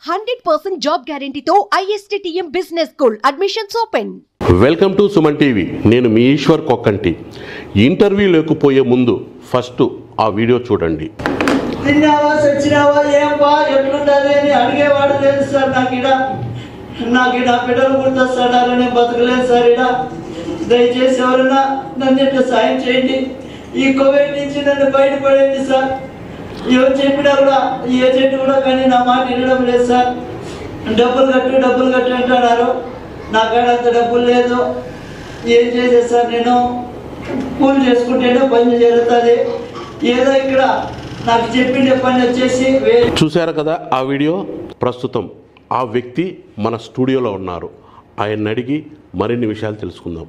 100% job గ్యారెంటీతో ISTTM business school admissions open. Welcome to Suman TV. నేను మీ ఈశ్వర్ కొక్కంటి. ఇంటర్వ్యూ లేకపోయే ముందు ఫస్ట్ ఆ వీడియో చూడండి. తిన్నావా సచ్చినావా ఏం బా ఎట్లుండాలి అని అడిగేవాడు లేదు సార్. నాకు ఇడా బిడ్డలు గుర్తొస్తాడారు, నేను బతకలేదు సార్. ఇడా దయచేసి ఎవరైనా నన్ను ఇట్లా సాయం చేయండి. ఈ కోవిడ్ నుంచి నన్ను బయటపడేయండి సార్. ఎవరు చెప్పినా కూడా ఈ ఏజెంట్ కూడా కానీ నా మాట వినడం లేదు సార్. డబ్బులు కట్టు అంటున్నారు. నా కాడ అంత డబ్బులు లేదు. ఏం చేసేది సార్? నేను కూలి చేసుకుంటేనే పని జరుగుతుంది. ఏదో ఇక్కడ నాకు చెప్పిండే పని వచ్చేసి చూశారు కదా ఆ వీడియో. ప్రస్తుతం ఆ వ్యక్తి మన స్టూడియోలో ఉన్నారు. ఆయన అడిగి మరిన్ని విషయాలు తెలుసుకుందాం.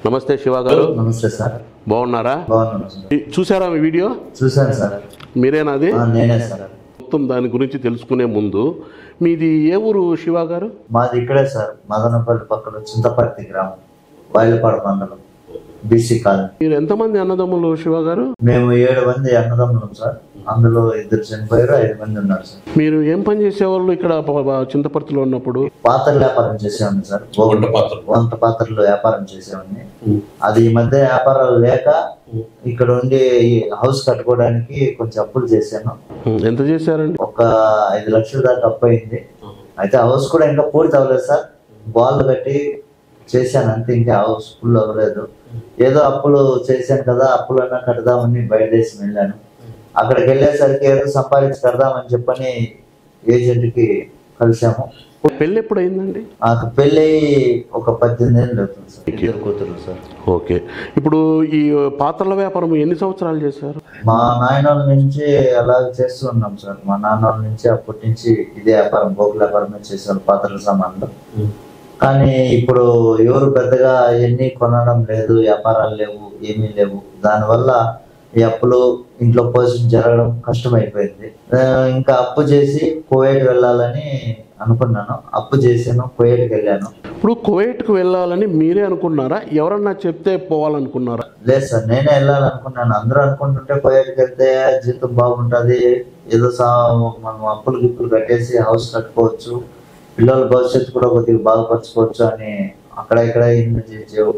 నమస్తే శివ గారు. నమస్తే సార్. బాగున్నారా? చూసారా మీ వీడియో? చూసాను సార్. మీరేనా అది? నేనే సార్. మొత్తం దాని గురించి తెలుసుకునే ముందు మీది ఏ ఊరు శివ గారు? మాది ఇక్కడే సార్, మదనపల్లి పక్కన చింతపర్తి గ్రామం, బయలుపాడు మండలం, బీసీ కాలనీ. మీరు ఎంతమంది అన్నదమ్ములు శివ గారు? మేము 7 మంది అన్నదమ్ములం సార్. అందులో 2 చనిపోయారు, 5 మంది ఉన్నారు సార్. మీరు ఏం పని చేసేవాళ్ళు ఇక్కడ చింతపర్తిలో ఉన్నప్పుడు? పాత్రలు వ్యాపారం చేసేవాడిని సార్. వంట పాత్రలు వ్యాపారం చేసేవాడిని. అది ఈ మధ్య వ్యాపారాలు లేక ఇక్కడ ఉండి హౌస్ కట్టుకోవడానికి కొంచెం అప్పులు చేశాను. ఎంత చేశారండి? ఒక 5 లక్షల దాకా అప్పు అయింది. అయితే హౌస్ కూడా ఇంకా పూర్తి అవ్వలేదు సార్. బాల్ కట్టి చేశాను అంతే, ఇంకా హౌస్ ఫుల్ అవ్వలేదు. ఏదో అప్పులు చేశాను కదా, అప్పులన్నా కడదామని బయటదేశం వెళ్ళాను. అక్కడికి వెళ్ళేసరికి ఏదో సంపాదించి కడదామని చెప్పని ఏజెంట్కి కలిసాము. పెళ్ళి ఎప్పుడు అయిందండి? నాకు పెళ్ళి ఒక 18 ఏళ్ళు అవుతుంది సార్. 2 కూతురు సార్. ఓకే. ఇప్పుడు ఈ పాత్రల వ్యాపారం ఎన్ని సంవత్సరాలు చేశారు? మా నాయనోళ్ళ నుంచి అలాగే చేస్తూ ఉన్నాం సార్. మా నాన్నోళ్ళ నుంచి అప్పటి నుంచి ఇదే వ్యాపారం, బోగుల వ్యాపారమే చేశారు, పాత్రల సామాన్లు. కానీ ఇప్పుడు ఎవరు పెద్దగా ఎన్ని కొనడం లేదు, వ్యాపారాలు లేవు, ఏమీ లేవు. దానివల్ల ఈ అప్పులు ఇంట్లో పోషణ జరగడం కష్టమైపోయింది. ఇంకా అప్పు చేసి కువైట్ వెళ్ళాలని అనుకున్నాను. అప్పు చేశాను, కువైట్కి వెళ్ళాను. ఇప్పుడు కువైట్కి వెళ్ళాలని మీరే అనుకున్నారా? ఎవరన్నా చెప్తే పోవాలనుకున్నారా? లేదు సార్, నేనే వెళ్ళాలనుకున్నాను. అందరూ అనుకుంటుంటే కువైట్కి వెళ్తే జీతం బాగుంటుంది, ఏదో మనం అప్పులు గిప్పులు కట్టేసి హౌస్ కట్టుకోవచ్చు, పిల్లల భవిష్యత్తు కూడా కొద్దిగా బాగుపరచుకోవచ్చు అని అక్కడ ఇక్కడ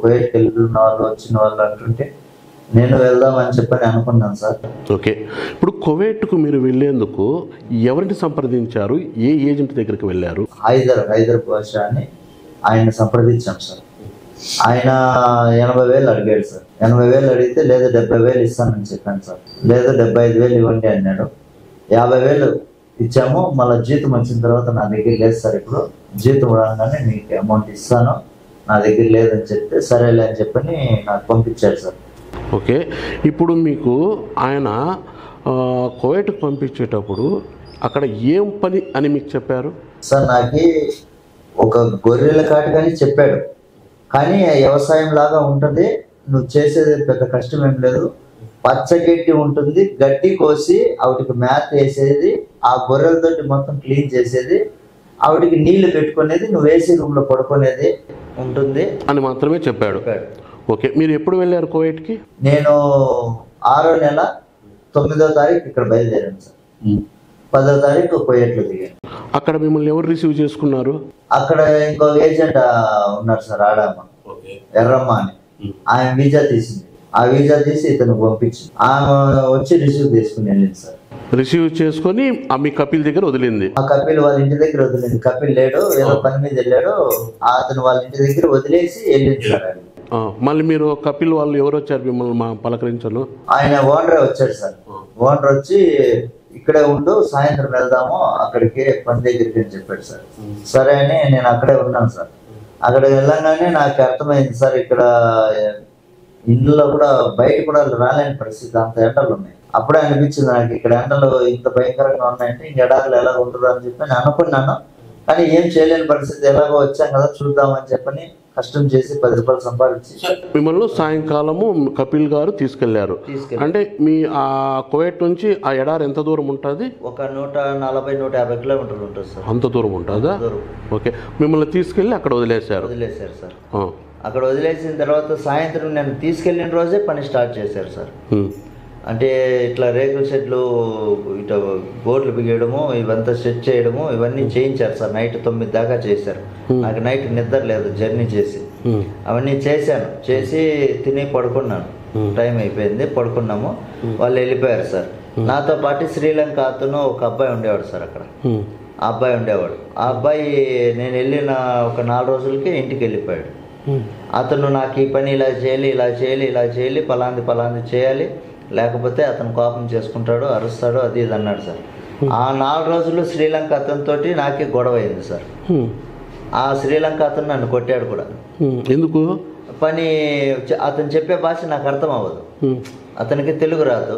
కువైట్కి వెళ్తున్న వాళ్ళు వచ్చిన వాళ్ళు అంటుంటే నేను వెళ్దామని చెప్పని అనుకున్నాను సార్. ఓకే. ఇప్పుడు కువైట్కు మీరు వెళ్ళేందుకు ఎవరిని సంప్రదించారు? ఏ ఏజెంట్ దగ్గరికి వెళ్ళారు? హైదర్ భాషా అని ఆయన సంప్రదించాం సార్. ఆయన 80,000 అడిగాడు సార్. 80,000 అడిగితే లేదు 70,000 ఇస్తానని చెప్పాను సార్. లేదు 75,000 ఇవ్వండి అన్నాడు. 50,000 ఇచ్చాము. మళ్ళీ జీతం వచ్చిన తర్వాత నా దగ్గర లేదు సార్, ఇప్పుడు జీతం రాగానే మీకు అమౌంట్ ఇస్తాను, నా దగ్గర లేదని చెప్తే సరేలే అని చెప్పని నాకు పంపించారు సార్. ఓకే. ఇప్పుడు మీకు ఆయన కువైట్కి పంపించేటప్పుడు అక్కడ ఏం పని అని మీకు చెప్పారు సార్? నాకు ఒక గొర్రెల కాటుకని చెప్పాడు. కానీ వ్యవసాయం లాగా ఉంటుంది, నువ్వు చేసేది పెద్ద కష్టం ఏం లేదు. పచ్చగడ్డి ఉంటుంది, గడ్డి కోసి ఆవిడికి మేత వేసేది, ఆ గొర్రెలతోటి మొత్తం క్లీన్ చేసేది, ఆవిడికి నీళ్లు పెట్టుకునేది, నువ్వు వేసే రూమ్ లో పడుకునేది ఉంటుంది అని మాత్రమే చెప్పాడు. ఓకే. మీరు ఎప్పుడు వెళ్ళారు కువైట్కి? నేను 6వ నెల 9వ తారీఖు ఇక్కడ బయలుదేరాను సార్. 10వ తారీఖు కువైట్లో దిగాను. అక్కడ మిమ్మల్ని ఎవరు రిసీవ్ చేసుకున్నారు? అక్కడ ఇంకో ఏజెంట్ ఉన్నారు సార్, ఆడమ్మ, ఎర్రమ్మ అని. ఆయన వీజా తీసింది. ఆ వీజా తీసి ఇతను పంపించింది. ఆమె వచ్చి రిసీవ్ చేసుకుని వెళ్ళింది సార్. రిసీవ్ చేసుకొని మీ కపిల్ దగ్గర వదిలింది. ఆ కపిల్ వాళ్ళ ఇంటి దగ్గర వదిలింది. కపిల్ లేడు, ఏదో పని మీద వెళ్ళాడు. అతను వాళ్ళ ఇంటి దగ్గర వదిలేసి వెళ్ళింది సార్. మళ్ళీ మీరు కపిల్ వాళ్ళు ఎవరు వచ్చారు మిమ్మల్ని పలకరించను? ఆయన ఓనరే వచ్చాడు సార్. ఓనర్ వచ్చి ఇక్కడే ఉండు, సాయంత్రం వెళ్దాము అక్కడికి పని దగ్గరికి అని చెప్పాడు సార్. సరే అని నేను అక్కడే ఉన్నాను సార్. అక్కడ వెళ్ళగానే నాకు అర్థమైంది సార్, ఇక్కడ ఇంట్లో కూడా బయట కూడా రాలేని పరిస్థితి, అంత ఎండలు ఉన్నాయి. అప్పుడే అనిపించింది నాకు, ఇక్కడ ఎండలు ఇంత భయంకరంగా ఉన్నాయంటే ఇంక ఎడారులు ఎలా ఉంటుందో అని చెప్పి నేను అనుకున్నాను. కానీ ఏం చేయలేని పరిస్థితి, ఎలాగో వచ్చాం కదా చూద్దామని చెప్పని కష్టం చేసి 10 రూపాయలు సంపాదించి మిమ్మల్ని సాయంకాలము కపిల్ గారు తీసుకెళ్లారు. అంటే మీ ఆ కువైట్ నుంచి ఆ ఎడారి ఎంత దూరం ఉంటుంది? ఒక 140-150 కిలోమీటర్లు ఉంటుంది సార్. అంత దూరం ఉంటుందా? ఓకే. మిమ్మల్ని తీసుకెళ్ళి అక్కడ వదిలేశారు సార్. అక్కడ వదిలేసిన తర్వాత సాయంత్రం నేను తీసుకెళ్లిన రోజే పని స్టార్ట్ చేశారు సార్. అంటే ఇట్లా రేకుల షెడ్లు ఇట్లా బోర్డులు బిగేయడము ఇవంతా సెట్ చేయడము ఇవన్నీ చేయించారు సార్. నైట్ 9 దాకా చేశారు. నాకు నైట్ నిద్ర లేదు జర్నీ చేసి. అవన్నీ చేసి తిని పడుకున్నాను. టైం అయిపోయింది, పడుకున్నాము. వాళ్ళు వెళ్ళిపోయారు సార్. నాతో పాటు శ్రీలంక అతను ఒక అబ్బాయి ఉండేవాడు సార్ అక్కడ. ఆ అబ్బాయి ఉండేవాడు. ఆ అబ్బాయి నేను వెళ్ళిన ఒక 4 రోజులకి ఇంటికి వెళ్ళిపోయాడు. అతను నాకు ఈ పని ఇలా చేయాలి పలాంది చేయాలి, లేకపోతే అతను కోపం చేసుకుంటాడు, అరుస్తాడు, అది ఇది అన్నాడు సార్. ఆ 4 రోజులు శ్రీలంక అతనితోటి నాకే గొడవ అయింది సార్. ఆ శ్రీలంక అతను నన్ను కొట్టాడు కూడా. ఎందుకు? పని అతను చెప్పే భాష నాకు అర్థం అవ్వదు. అతనికి తెలుగు రాదు,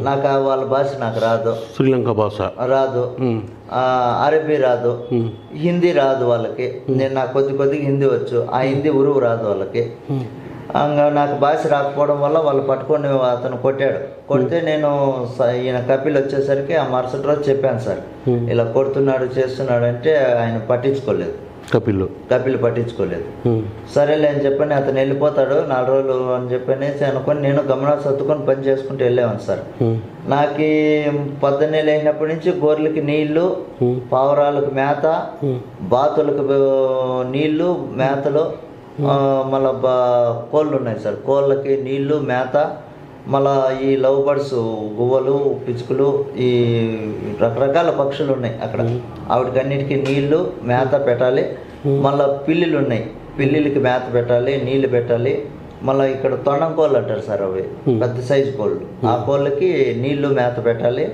నాకు వాళ్ళ భాష నాకు రాదు, శ్రీలంక భాష రాదు, అరబీ రాదు, హిందీ రాదు వాళ్ళకి. నాకు కొద్దిగా హిందీ వచ్చు, ఆ హిందీ ఉరువు రాదు వాళ్ళకి. నాకు భాష రాకపోవడం వల్ల వాళ్ళు పట్టుకొని అతను కొడితే నేను ఈయన కపిల్ వచ్చేసరికి ఆ మరుసటి రోజు చెప్పాను సార్, ఇలా కొడుతున్నాడు చేస్తున్నాడు అంటే ఆయన పట్టించుకోలేదు. కపిల్ పట్టించుకోలేదు. సరేలే అని చెప్పని అతను వెళ్ళిపోతాడు 4 రోజులు అని చెప్పనేసి అనుకొని నేను గమనం సర్దుకొని పని చేసుకుంటూ వెళ్ళేవాను సార్. నాకు పొద్దున్నే లేనప్పటి నుంచి గొర్రెలకి నీళ్లు, పావురాలకు మేత, బాతులకు నీళ్లు, మేతలు, మళ్ళా కోళ్ళు ఉన్నాయి సార్, కోళ్ళకి నీళ్లు, మేత, మళ్ళా ఈ లవ్ బర్డ్స్, గువ్వలు, పిచ్చుకలు, ఈ రకరకాల పక్షులు ఉన్నాయి అక్కడ. వాటికన్నిటికీ నీళ్లు, మేత పెట్టాలి. మళ్ళీ పిల్లిలు ఉన్నాయి, పిల్లిలకి మేత పెట్టాలి, నీళ్లు పెట్టాలి. మళ్ళీ ఇక్కడ తొండం కోళ్ళు అంటారు సార్, అవి పెద్ద సైజు కోళ్ళు. ఆ కోళ్ళకి నీళ్లు, మేత పెట్టాలి.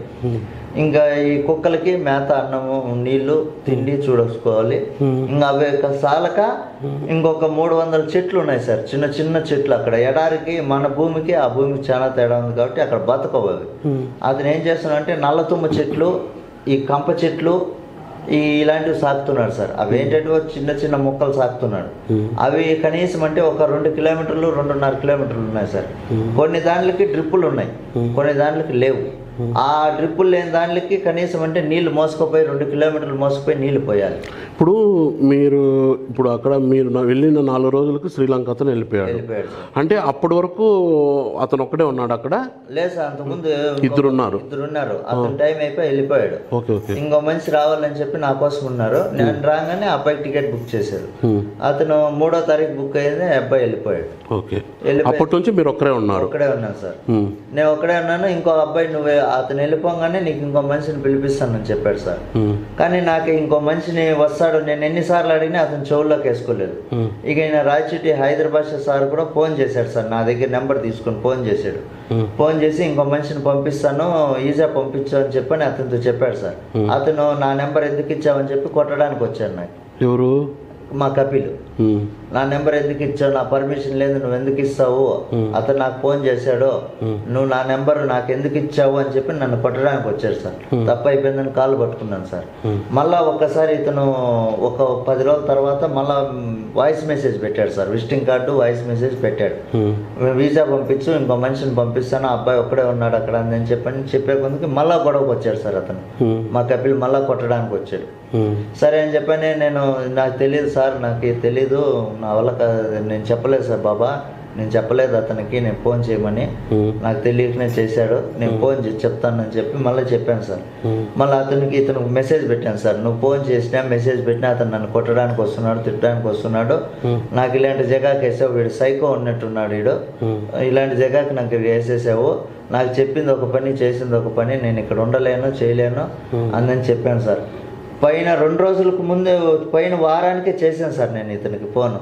ఇంకా ఈ కుక్కలకి మేత, అన్నము, నీళ్లు, తిండి చూసుకోవాలి. ఇంకా అవి సాలక ఇంకొక 300 చెట్లు ఉన్నాయి సార్, చిన్న చెట్లు. అక్కడ ఎడారికి మన భూమికి ఆ భూమికి చాలా తేడా ఉంది కాబట్టి అక్కడ బతకవు అవి. అతను ఏం చేస్తున్నాడంటే నల్లతుమ్మ చెట్లు, ఈ కంప చెట్లు, ఇలాంటివి సాగుతున్నాడు సార్. అవి ఏంటంటే చిన్న మొక్కలు సాగుతున్నాడు. అవి కనీసం అంటే ఒక 2 కిలోమీటర్లు 2.5 కిలోమీటర్లు ఉన్నాయి సార్. కొన్ని దాంట్లకి డ్రిప్పులు ఉన్నాయి, కొన్ని దాంట్లకి లేవు. ఆ డ్రిప్పులు లేని దానికి కనీసం అంటే నీళ్లు మోసుకుపోయి 2 కిలోమీటర్లు మోసుకుపోయి నీళ్లు పోయాలి. ఇప్పుడు అక్కడ మీరు వెళ్ళిన 4 రోజులకు శ్రీలంక అతను వెళ్ళిపోయాడు. అంటే అప్పటి వరకు అతను ఒక్కడే ఉన్నాడు అక్కడ? లేదు సార్, అంతకుముందు ఇద్దరు ఉన్నారు. అతను టైం అయిపోయి వెళ్ళిపోయాడు. ఇంకో మనిషి రావాలని చెప్పి నా కోసం ఉన్నారు. నేను రాగానే అబ్బాయికి టికెట్ బుక్ చేశారు. అతను 3వ తారీఖు బుక్ అయింది, అబ్బాయి వెళ్ళిపోయాడు. అప్పటి నుంచి మీరు ఒక్కడే ఉన్నారు? ఒక్కడే ఉన్నాను సార్, నేను ఒక్కడే ఉన్నాను. ఇంకో అబ్బాయి అతను వెళ్ళిపోగానే నీకు ఇంకో మనిషిని పిలిపిస్తానని చెప్పాడు సార్. కానీ నాకు ఇంకో మనిషిని వస్తాడు నేను ఎన్నిసార్లు అడిగినా అతను చెవుల్లోకి వేసుకోలేదు. ఇక ఈయన రాయచూటి హైదరాబాద్ సార్ కూడా ఫోన్ చేశాడు సార్, నా దగ్గర నెంబర్ తీసుకొని ఫోన్ చేశాడు. ఫోన్ చేసి ఇంకో మనిషిని పంపిస్తాను, ఈజా పంపించు అని చెప్పని అతనితో చెప్పాడు సార్. అతను నా నెంబర్ ఎందుకు ఇచ్చావని చెప్పి కొట్టడానికి వచ్చాడు నాకు. ఎవరు? మా కపిల్. నా నెంబర్ ఎందుకు ఇచ్చావు, నా పర్మిషన్ లేదు, నువ్వు ఎందుకు ఇస్తావు, అతను నాకు ఫోన్ చేశాడు, నువ్వు నా నెంబర్ నాకు ఎందుకు ఇచ్చావు అని చెప్పి నన్ను కొట్టడానికి వచ్చాడు సార్. తప్పు అయిపోయిందని కాళ్ళు పట్టుకున్నాను సార్. మళ్ళా ఒక్కసారి ఇతను ఒక 10 రోజుల తర్వాత మళ్ళా వాయిస్ మెసేజ్ పెట్టాడు sir, visiting card voice message పెట్టాడు. వీసా పంపించు, ఇంకో మనిషిని పంపిస్తాను, అబ్బాయి ఒక్కడే ఉన్నాడు అక్కడ అని చెప్పే కొందుకు మళ్ళా గొడవకు వచ్చాడు సార్ అతను. మా కపిల్ మళ్ళా కొట్టడానికి వచ్చాడు. సరే అని చెప్పని నేను నాకు తెలియదు సార్, నాకు తెలీదు, నా వల్ల నేను చెప్పలేదు సార్ బాబా, నేను చెప్పలేదు అతనికి, నేను ఫోన్ చేయమని, నాకు తెలియకనే చేశాడు, నేను ఫోన్ చేసి చెప్తానని చెప్పి మళ్ళీ చెప్పాను సార్. మళ్ళీ ఇతనికి మెసేజ్ పెట్టాను సార్, నువ్వు ఫోన్ చేసినా మెసేజ్ పెట్టినా అతను నన్ను కొట్టడానికి వస్తున్నాడు, తిట్టడానికి వస్తున్నాడు, నాకు ఇలాంటి జగాకి వేసావు, వీడు సైకో ఉన్నట్టున్నాడు, వీడు ఇలాంటి జగాకి నాకు వేసేసావు, నాకు చెప్పింది ఒక పని చేసింది ఒక పని, నేను ఇక్కడ ఉండలేను చేయలేను అని చెప్పాను సార్. పైన 2 రోజులకు ముందు పైన వారానికే చేశాను సార్ నేను ఇతనికి ఫోను.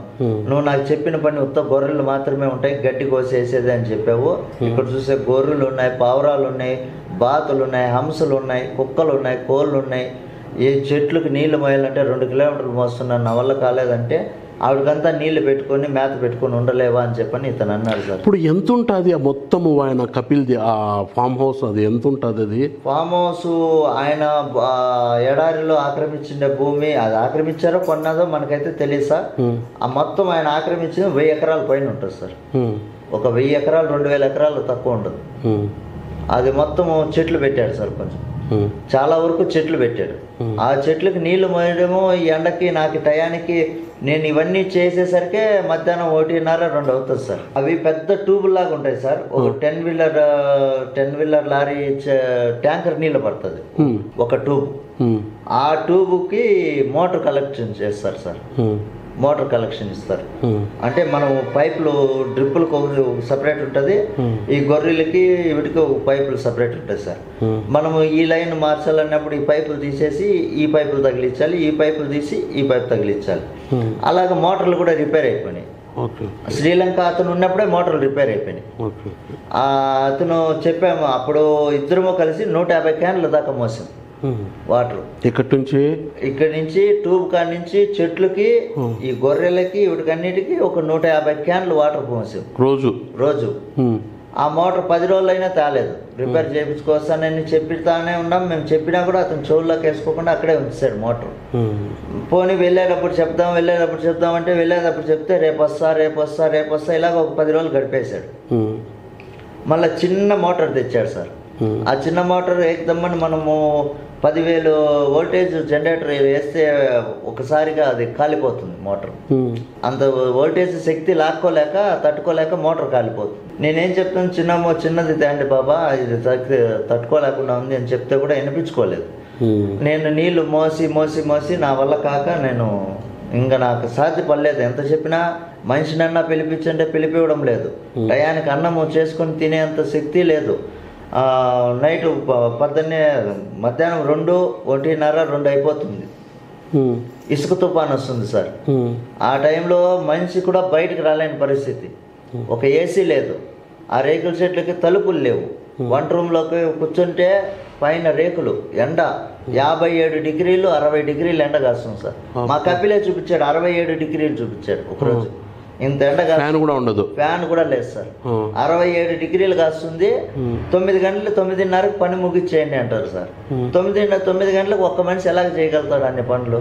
నువ్వు నాకు చెప్పిన పని ఉత్త గొర్రెలు మాత్రమే ఉంటాయి, గడ్డి కోసేసేది అని చెప్పావు. ఇక్కడ చూసే గొర్రెలు ఉన్నాయి, పావురాలు ఉన్నాయి, బాతులు ఉన్నాయి, హంసలు ఉన్నాయి, కుక్కలు ఉన్నాయి, కోళ్ళు ఉన్నాయి. ఈ చెట్లకు నీళ్లు మోయాలంటే 2 కిలోమీటర్లు మోస్తున్నాను, నా వల్ల కాలేదంటే ఆవిడకంతా నీళ్లు పెట్టుకొని మేత పెట్టుకొని ఉండలేవా అని చెప్పని ఇతను అన్నాడు సార్. ఇప్పుడు ఎంత ఉంటుంది ఆ మొత్తము ఆయన కపిల్ది ఆ ఫామ్ హౌస్, అది ఎంత ఉంటుంది? అది ఫామ్ హౌస్ ఆయన ఎడారిలో ఆక్రమించిన భూమి, అది ఆక్రమించారో కొన్నదో మనకైతే తెలియదు సార్. ఆ మొత్తం ఆయన ఆక్రమించిన 1000 ఎకరాల పైన ఉంటుంది సార్. ఒక 1000 ఎకరాలు 2000 ఎకరాలు తక్కువ ఉండదు. అది మొత్తం చెట్లు పెట్టాడు సార్, కొంచెం చాలా వరకు చెట్లు పెట్టాడు. ఆ చెట్లకు నీళ్లు మోయడము ఈ ఎండకి నాకు టయానికి నేను ఇవన్నీ చేసేసరికి మధ్యాహ్నం 1:30, 2 అవుతుంది సార్. అవి పెద్ద ట్యూబుల్ లాగా ఉంటాయి సార్. ఒక 10 వీలర్ లారీ ట్యాంకర్ నీళ్ళు పడుతుంది ఒక ట్యూబ్. ఆ ట్యూబ్కి మోటార్ కలెక్షన్ చేస్తారు సార్. మోటార్ కలెక్షన్ ఇస్తారు. అంటే మనం పైపులు డ్రిప్పులకు సపరేట్ ఉంటుంది, ఈ గొర్రెలకి వీటికి ఒక పైపులు సపరేట్ ఉంటుంది సార్. మనము ఈ లైన్ మార్చాలన్నప్పుడు ఈ పైపులు తీసేసి ఈ పైపులు తగిలించాలి, ఈ పైపులు తీసి ఈ పైపు తగిలించాలి. అలాగే మోటార్లు కూడా రిపేర్ అయిపోయినాయి. శ్రీలంక అతను ఉన్నప్పుడే మోటార్లు రిపేర్ అయిపోయినాయి. అతను చెప్పాము అప్పుడు ఇద్దరము కలిసి 150 క్యాన్ల దాకా మోసాం వాటర్. ఇక్కడి నుంచి ట్యూబ్ కాడి నుంచి చెట్లకి ఈ గొర్రెలకి వీటికన్నిటికీ ఒక 150 క్యాన్లు వాటర్ పోసాం రోజు. ఆ మోటార్ 10 రోజులైనా తేలేదు. రిపేర్ చేయించుకోవస్తానని చెప్పితానే ఉన్నాం. మేము చెప్పినా కూడా అతను చెవుల్లోకి వేసుకోకుండా అక్కడే ఉంచాడు మోటార్. పోనీ వెళ్ళేటప్పుడు చెప్దాం అంటే వెళ్ళేటప్పుడు చెప్తే రేపు వస్తా ఇలాగ ఒక 10 రోజులు గడిపేశాడు. మళ్ళీ చిన్న మోటార్ తెచ్చాడు సార్. ఆ చిన్న మోటార్ ఏకదమ్మని మనము 10,000 వోల్టేజ్ జనరేటర్ వేస్తే ఒకసారిగా అది కాలిపోతుంది మోటార్. అంత వోల్టేజ్ శక్తి తట్టుకోలేక మోటార్ కాలిపోతుంది. నేనేం చెప్తాను, చిన్నది తేండి బాబా, ఇది తట్టుకోలేకుండా ఉంది అని చెప్తే కూడా వినిపించుకోలేదు. నేను నీళ్లు మోసి నా వల్ల కాక నేను ఇంకా నాకు సాధ్యపడలేదు. ఎంత చెప్పినా మనిషినన్నా పిలిపించంటే పిలిపివ్వడం లేదు. టయానికి అన్నము చేసుకొని తినేంత శక్తి లేదు. నైట్ మధ్యాహ్నం 1:30, 2 అయిపోతుంది. ఇసుక తుఫాన్ వస్తుంది సార్. ఆ టైంలో మనిషి కూడా బయటకు రాలేని పరిస్థితి. ఒక ఏసీ లేదు, ఆ రేకుల చెట్లకి తలుపులు లేవు. వంట రూమ్లోకి కూర్చుంటే పైన రేకులు, ఎండ 57 డిగ్రీలు 60 డిగ్రీలు ఎండ కాస్తుంది సార్. మా కపిలే చూపించాడు 67 డిగ్రీలు చూపించాడు ఒకరోజు. ఇంత ఎండ ఫ్యాన్ కూడా లేదు సార్. 67 డిగ్రీలు కాస్తుంది. 9 గంటలు 9:30కి పని ముగిచ్చేయండి అంటారు సార్. 9 గంటలకు ఒక్క మనిషి ఎలాగ చేయగలుగుతాడు అన్ని పనులు?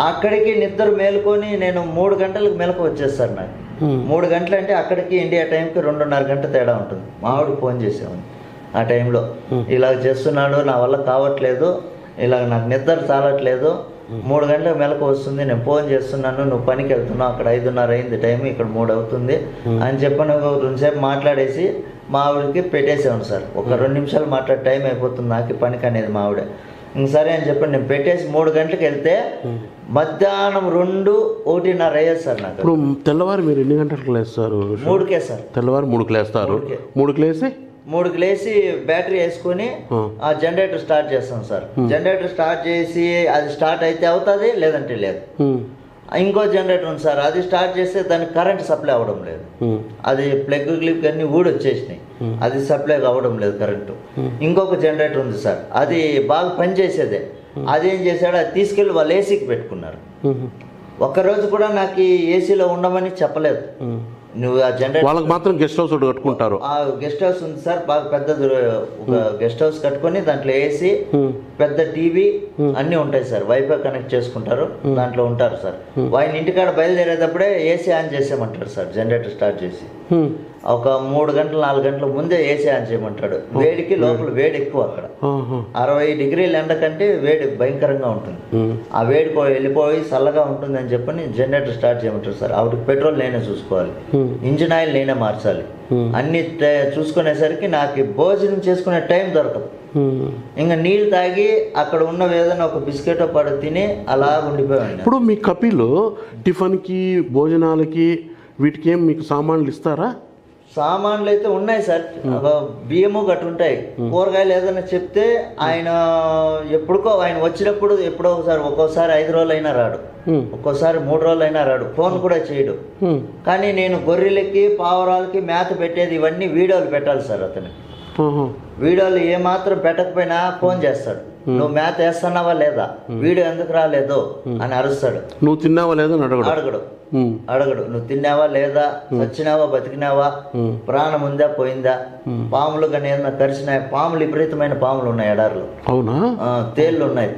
అక్కడికి నిద్ర మేలుకొని నేను 3 గంటలకు మెలకు వచ్చేస్తాను. నాకు 3 గంటలు అంటే అక్కడికి ఇండియా టైంకి 2.5 గంట తేడా ఉంటుంది. మావాడికి ఫోన్ చేసామని ఆ టైంలో ఇలాగ చేస్తున్నాడు, నా వల్ల కావట్లేదు, ఇలాగ నాకు నిద్ర చాలట్లేదు, 3 గంటలకు మెలకు వస్తుంది, నేను ఫోన్ చేస్తున్నాను, నువ్వు పనికి వెళ్తున్నావు, అక్కడ 5:30 అయింది టైం, ఇక్కడ 3 అవుతుంది అని చెప్పని 2 సేపు మాట్లాడేసి మా ఆవిడకి పెట్టేసాను సార్. ఒక 2 నిమిషాలు మాట్లాడే టైం అయిపోతుంది నాకు పనికి అనేది మా ఆవిడ. ఇంక సరే అని చెప్పి నేను పెట్టేసి 3 గంటలకు వెళ్తే మధ్యాహ్నం 2, 1:30 అయ్యేది సార్ నాకు. ఇప్పుడు తెల్లవారు మీరు ఎన్ని గంటలకు లేస్తారు? 3కే సార్. తెల్లవారు 3కి లేస్తారు. 3కి లేసి బ్యాటరీ వేసుకొని ఆ జనరేటర్ స్టార్ట్ చేస్తాం సార్. జనరేటర్ స్టార్ట్ చేసి అది స్టార్ట్ అయితే అవుతుంది, లేదంటే లేదు. ఇంకో జనరేటర్ ఉంది సార్, అది స్టార్ట్ చేస్తే దానికి కరెంట్ సప్లై అవ్వడం లేదు. అది ప్లగ్ గ్లిప్ అన్ని ఊడొచ్చేసినాయి, అది సప్లై అవ్వడం లేదు కరెంటు. ఇంకొక జనరేటర్ ఉంది సార్, అది బాగా పనిచేసేదే. అదేం చేశాడు, అది తీసుకెళ్ళి వాళ్ళు ఏసీకి పెట్టుకున్నారు. ఒక్కరోజు కూడా నాకు ఏసీలో ఉండమని చెప్పలేదు. నువ్వు ఆ జనరేటర్ వాళ్ళకి మాత్రం గెస్ట్ హౌస్ కట్టుకుంటారు. ఆ గెస్ట్ హౌస్ ఉంది సార్, బాగా పెద్దది ఒక గెస్ట్ హౌస్ కట్టుకొని దాంట్లో ఏసీ, పెద్ద టీవీ అన్ని ఉంటాయి సార్. వైఫై కనెక్ట్ చేసుకుంటారు, దాంట్లో ఉంటారు సార్. ఆయన ఇంటికాడ బయలుదేరేటప్పుడే ఏసీ ఆన్ చేసేయమంటారు సార్. జనరేటర్ స్టార్ట్ చేసి ఒక 3 గంటలు 4 గంటల ముందే ఏసీ ఆన్ చేయమంటాడు. వేడికి లోపల వేడి ఎక్కువ, అక్కడ 60 డిగ్రీల ఎండ కంటే వేడి భయంకరంగా ఉంటుంది. ఆ వేడి వెళ్ళిపోయి చల్లగా ఉంటుంది అని చెప్పని జనరేటర్ స్టార్ట్ చేయమంటారు సార్. ఆవిడకి పెట్రోల్ నేనే చూసుకోవాలి, ఇంజిన్ ఆయిల్ నేనే మార్చాలి, అన్ని చూసుకునేసరికి నాకు భోజనం చేసుకునే టైం దొరకదు. ఇంకా నీళ్ళు తాగి అక్కడ ఉన్న ఏదైనా ఒక బిస్కెట్ పడు తిని అలా ఉండిపోయాను. ఇప్పుడు మీ కపిలు టిఫిన్కి భోజనాలకి వీటికి ఏం మీకు సామాన్లు ఇస్తారా? సామాన్లు అయితే ఉన్నాయి సార్, బియ్యము గట్టు ఉంటాయి. కూరగాయలు ఏదైనా చెప్తే ఆయన ఎప్పుడుకో ఆయన వచ్చినప్పుడు ఎప్పుడో ఒకసారి, ఒక్కోసారి 5 రోజులైనా రాడు, ఒక్కోసారి 3 రోజులైనా రాడు, ఫోన్ కూడా చేయడు. కానీ నేను గొర్రెలకి పావురాలకి మేత పెట్టేది ఇవన్నీ వీడియోలు పెట్టాలి సార్. అతనికి వీడియోలు ఏమాత్రం పెట్టకపోయినా ఫోన్ చేస్తాడు, నువ్వు మేత వేస్తున్నావా లేదా, వీడియో ఎందుకు రాలేదు అని అరుస్తాడు. నువ్వు తిన్నావా లేదా అడగడు. నువ్వు తిన్నావా లేదా, వచ్చినావా బతికినావా, ప్రాణం ఉందా పోయిందా, పాములు కానీ ఏదైనా కరిచినాయి. పాములు విపరీతమైన పాములు ఉన్నాయి ఎడారిలో. అవునా? తేళ్లు ఉన్నాయి,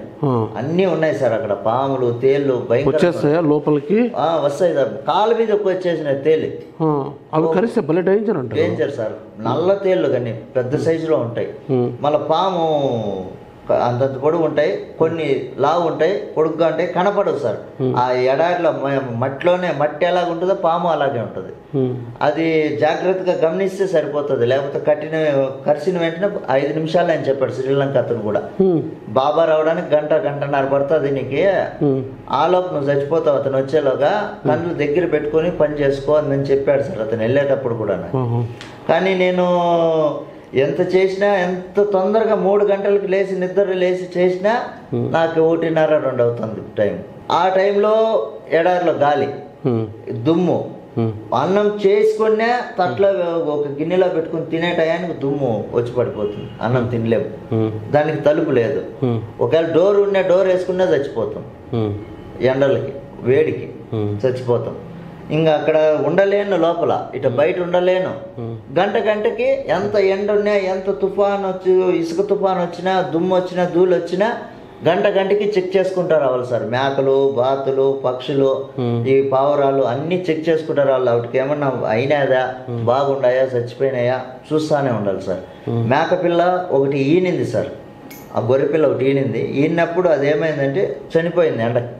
అన్ని ఉన్నాయి సార్ అక్కడ. పాములు తేళ్లు భయంకరంగా లోపలికి వస్తాయి సార్. కాళ్ళ మీద వచ్చేసినాయి తేలి. Danger sir. నల్ల తేళ్లు కానీ పెద్ద సైజులో ఉంటాయి. మళ్ళీ పాము అంతంత పొడుగు ఉంటాయి, కొన్ని లావు ఉంటాయి, పొడుగ్గా ఉంటాయి, కనపడవు సార్. ఆ ఎడారిలో మట్టి ఎలాగ ఉంటుందో పాము అలాగే ఉంటుంది. అది జాగ్రత్తగా గమనిస్తే సరిపోతుంది, లేకపోతే కరిసిన వెంటనే 5 నిమిషాలు అని చెప్పాడు శ్రీలంక అతను కూడా. బాబా రావడానికి గంటన్నర పడుతుంది నీకు, ఆలోపు నువ్వు చచ్చిపోతావు అతను వచ్చేలోగా, కళ్ళు దగ్గర పెట్టుకొని పని చేసుకో అని చెప్పాడు సార్ అతను వెళ్ళేటప్పుడు కూడా. కానీ నేను ఎంత చేసినా, ఎంత తొందరగా 3 గంటలకు నిద్ర లేచి చేసినా నాకు 1:30-2 అవుతుంది టైం. ఆ టైంలో ఎడారిలో గాలి, దుమ్ము, అన్నం చేసుకునే తట్లో ఒక గిన్నెలో పెట్టుకుని తినే టయానికి దుమ్ము వచ్చి పడిపోతుంది, అన్నం తినలేము, దానికి తలుపు లేదు. ఒకవేళ డోర్ వేసుకున్నా చచ్చిపోతాం, ఎండలకి వేడికి చచ్చిపోతాం. ఇంకా అక్కడ ఉండలేను, లోపల ఇటు బయట ఉండలేను. గంటకి ఎంత ఎండ ఉన్నా, ఎంత తుఫాన్ వచ్చి, ఇసుక తుఫాన్ వచ్చినా, దుమ్ము వచ్చినా, ధూళి వచ్చినా గంటకి చెక్ చేసుకుంటూ రావాలి సార్. మేకలు, బాతులు, పక్షులు, ఈ పావురాలు అన్నీ చెక్ చేసుకుంటూ రావాలి. వాటికి ఏమన్నా అయినాదా, బాగుండాయా, చచ్చిపోయినాయా చూస్తానే ఉండాలి సార్. మేకపిల్ల ఒకటి ఈనింది సార్, ఆ గొర్రెపిల్ల ఒకటి ఈనినప్పుడు అదేమైందంటే చనిపోయింది ఎండకి.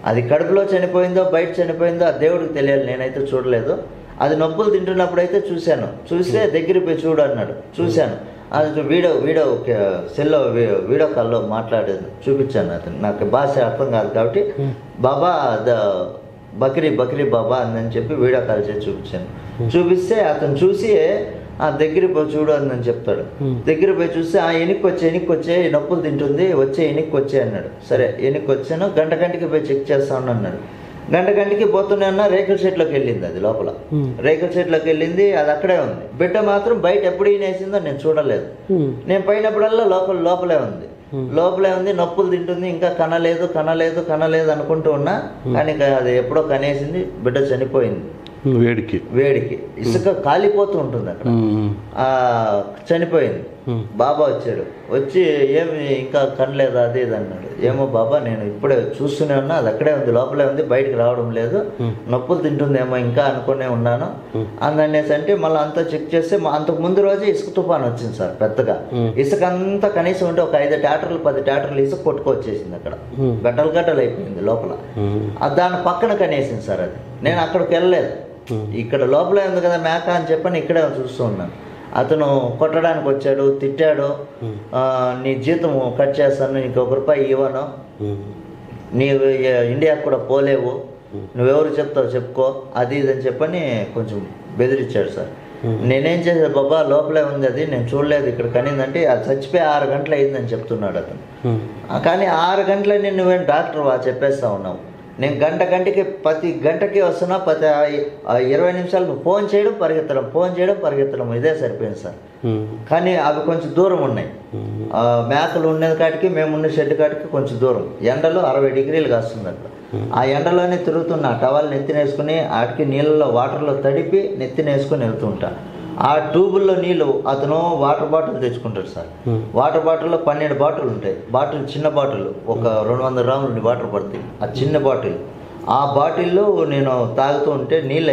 అది కడుపులో చనిపోయిందో బయట చనిపోయిందో ఆ దేవుడికి తెలియాలి, నేనైతే చూడలేదు. అది నొప్పులు తింటున్నప్పుడు అయితే చూస్తే దగ్గర పోయి చూడు అన్నాడు, చూశాను. అది వీడియో సెల్లో వీడియో కాల్లో మాట్లాడేది చూపించాను. అతను నాకు భాష అర్థం కాదు కాబట్టి బాబా బక్రీ బాబా అని చెప్పి వీడియో కాల్ చేసి చూపించాను. చూపిస్తే అతను చూసి దగ్గర పోయి చూడు అని చెప్తాడు. దగ్గర పోయి చూస్తే ఎనికి వచ్చే నొప్పులు తింటుంది, ఎనికి వచ్చే అన్నాడు. సరే ఎనికి వచ్చాను, గంటకి పోయి చెక్ చేస్తాను అన్నాడు. గంటకి పోతూనే ఉన్నా రేకుల షెడ్లోకి వెళ్ళింది. అది లోపల రేకుల షెడ్లోకి వెళ్ళింది, అది అక్కడే ఉంది. బిడ్డ మాత్రం బయట ఎప్పుడు ఈనేసిందో నేను చూడలేదు. నేను పోయినప్పుడల్లా లోపలే ఉంది, నొప్పులు తింటుంది, ఇంకా కనలేదు అనుకుంటూ ఉన్నా. కానీ అది ఎప్పుడో కనేసింది, బిడ్డ చనిపోయింది వేడికి. ఇసుక కాలిపోతూ ఉంటుంది అక్కడ, చనిపోయింది. బాబా వచ్చి ఏమి ఇంకా కనలేదా అది ఇది అన్నాడు. ఏమో బాబా నేను ఇప్పుడే చూస్తూనే ఉన్నా, అది అక్కడే ఉంది, లోపలే ఉంది, బయటకు రావడం లేదు, నొప్పులు తింటుందేమో ఇంకా అనుకునే ఉన్నాను అనేసి అంటే మళ్ళీ అంతా చెక్ చేస్తే అంతకు ముందు రోజే ఇసుక తుఫాన్ వచ్చింది సార్ పెద్దగా. ఇసుక అంతా కనీసం ఉంటే ఒక 5 ట్రాక్టర్లు 10 ట్రాక్టర్లు ఇసుక కొట్టుకొచ్చేసింది అక్కడ, గడ్డలు అయిపోయింది లోపల. దాని పక్కన కనేసింది సార్. అది నేను అక్కడికి వెళ్ళలేదు, ఇక్కడ లోపలే ఉంది కదా మేక అని చెప్పని ఇక్కడే చూస్తూ ఉన్నాను. అతను కొట్టడానికి వచ్చాడు, తిట్టాడు. నీ జీతం కట్ చేస్తాను, నీకు ₹1 ఇవ్వను, నీవు ఇండియాకు కూడా పోలేవు, నువ్వెవరు చెప్తావు చెప్పుకో, అది ఇది అని చెప్పని కొంచెం బెదిరించాడు సార్. నేనేం చేశాను, బాబా లోపలే ఉంది, అది నేను చూడలేదు, ఇక్కడ కనిందంటే అది చచ్చిపోయి 6 గంటలు అయిందని చెప్తున్నాడు అతను. కానీ 6 గంటలని నువ్వేం డాక్టర్ చెప్పేస్తా ఉన్నావు, నేను గంటకి ప్రతి గంటకి వస్తున్నా, ప్రతి 20 నిమిషాలు నువ్వు ఫోన్ చేయడం పరిగెత్తడం ఇదే సరిపోయింది సార్. కానీ అవి కొంచెం దూరం ఉన్నాయి, మేకలు ఉండేది కాటికి మేమున్న షెడ్ కాటికి కొంచెం దూరం. ఎండలో 60 డిగ్రీలు కాస్తుంది అక్కడ. ఆ ఎండలోనే తిరుగుతున్నా, టవల్ నెత్తినేసుకుని వాటికి నీళ్ళలో వాటర్లో తడిపి నెత్తినేసుకుని వెళ్తుంటా. ఆ ట్యూబుల్లో నీళ్ళు అతను వాటర్ బాటిల్ తెచ్చుకుంటాడు సార్. వాటర్ బాటిల్లో 12 బాటిల్ ఉంటాయి. చిన్న బాటిల్ ఒక 200 గ్రాములు వాటర్ పడుతుంది, ఆ చిన్న బాటిల్. ఆ బాటిల్లో నేను తాగుతూ ఉంటే నీళ్ళు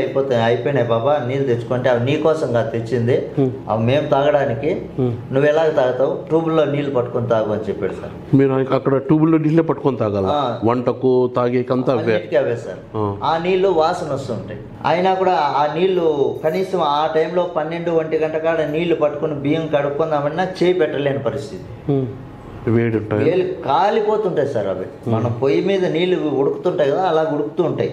అయిపోయినాయి బాబా, నీళ్ళు తెచ్చుకుంటే అవి నీకోసం కాదు తెచ్చింది, అవి మేము తాగడానికి, నువ్వు ఎలాగ తాగుతావు, ట్యూబుల్లో నీళ్ళు పట్టుకొని తాగు అని చెప్పాడు సార్. మీరు అక్కడ ట్యూబుల్లో నీళ్ళే పట్టుకొని తాగాలి, వంటకు తాగేకంతా అవే సార్. ఆ నీళ్లు వాసన వస్తుంటాయి. అయినా కూడా ఆ నీళ్లు కనీసం ఆ టైంలో 12-1 గంట కాడ నీళ్లు పట్టుకుని బియ్యం కడుక్కుందామన్నా చేయి పెట్టలేని పరిస్థితి, వేలు కాలిపోతుంటాయి సార్. అవి మనం పొయ్యి మీద నీళ్లు ఉడుకుతుంటాయి కదా, అలా ఉడుకుతూ ఉంటాయి.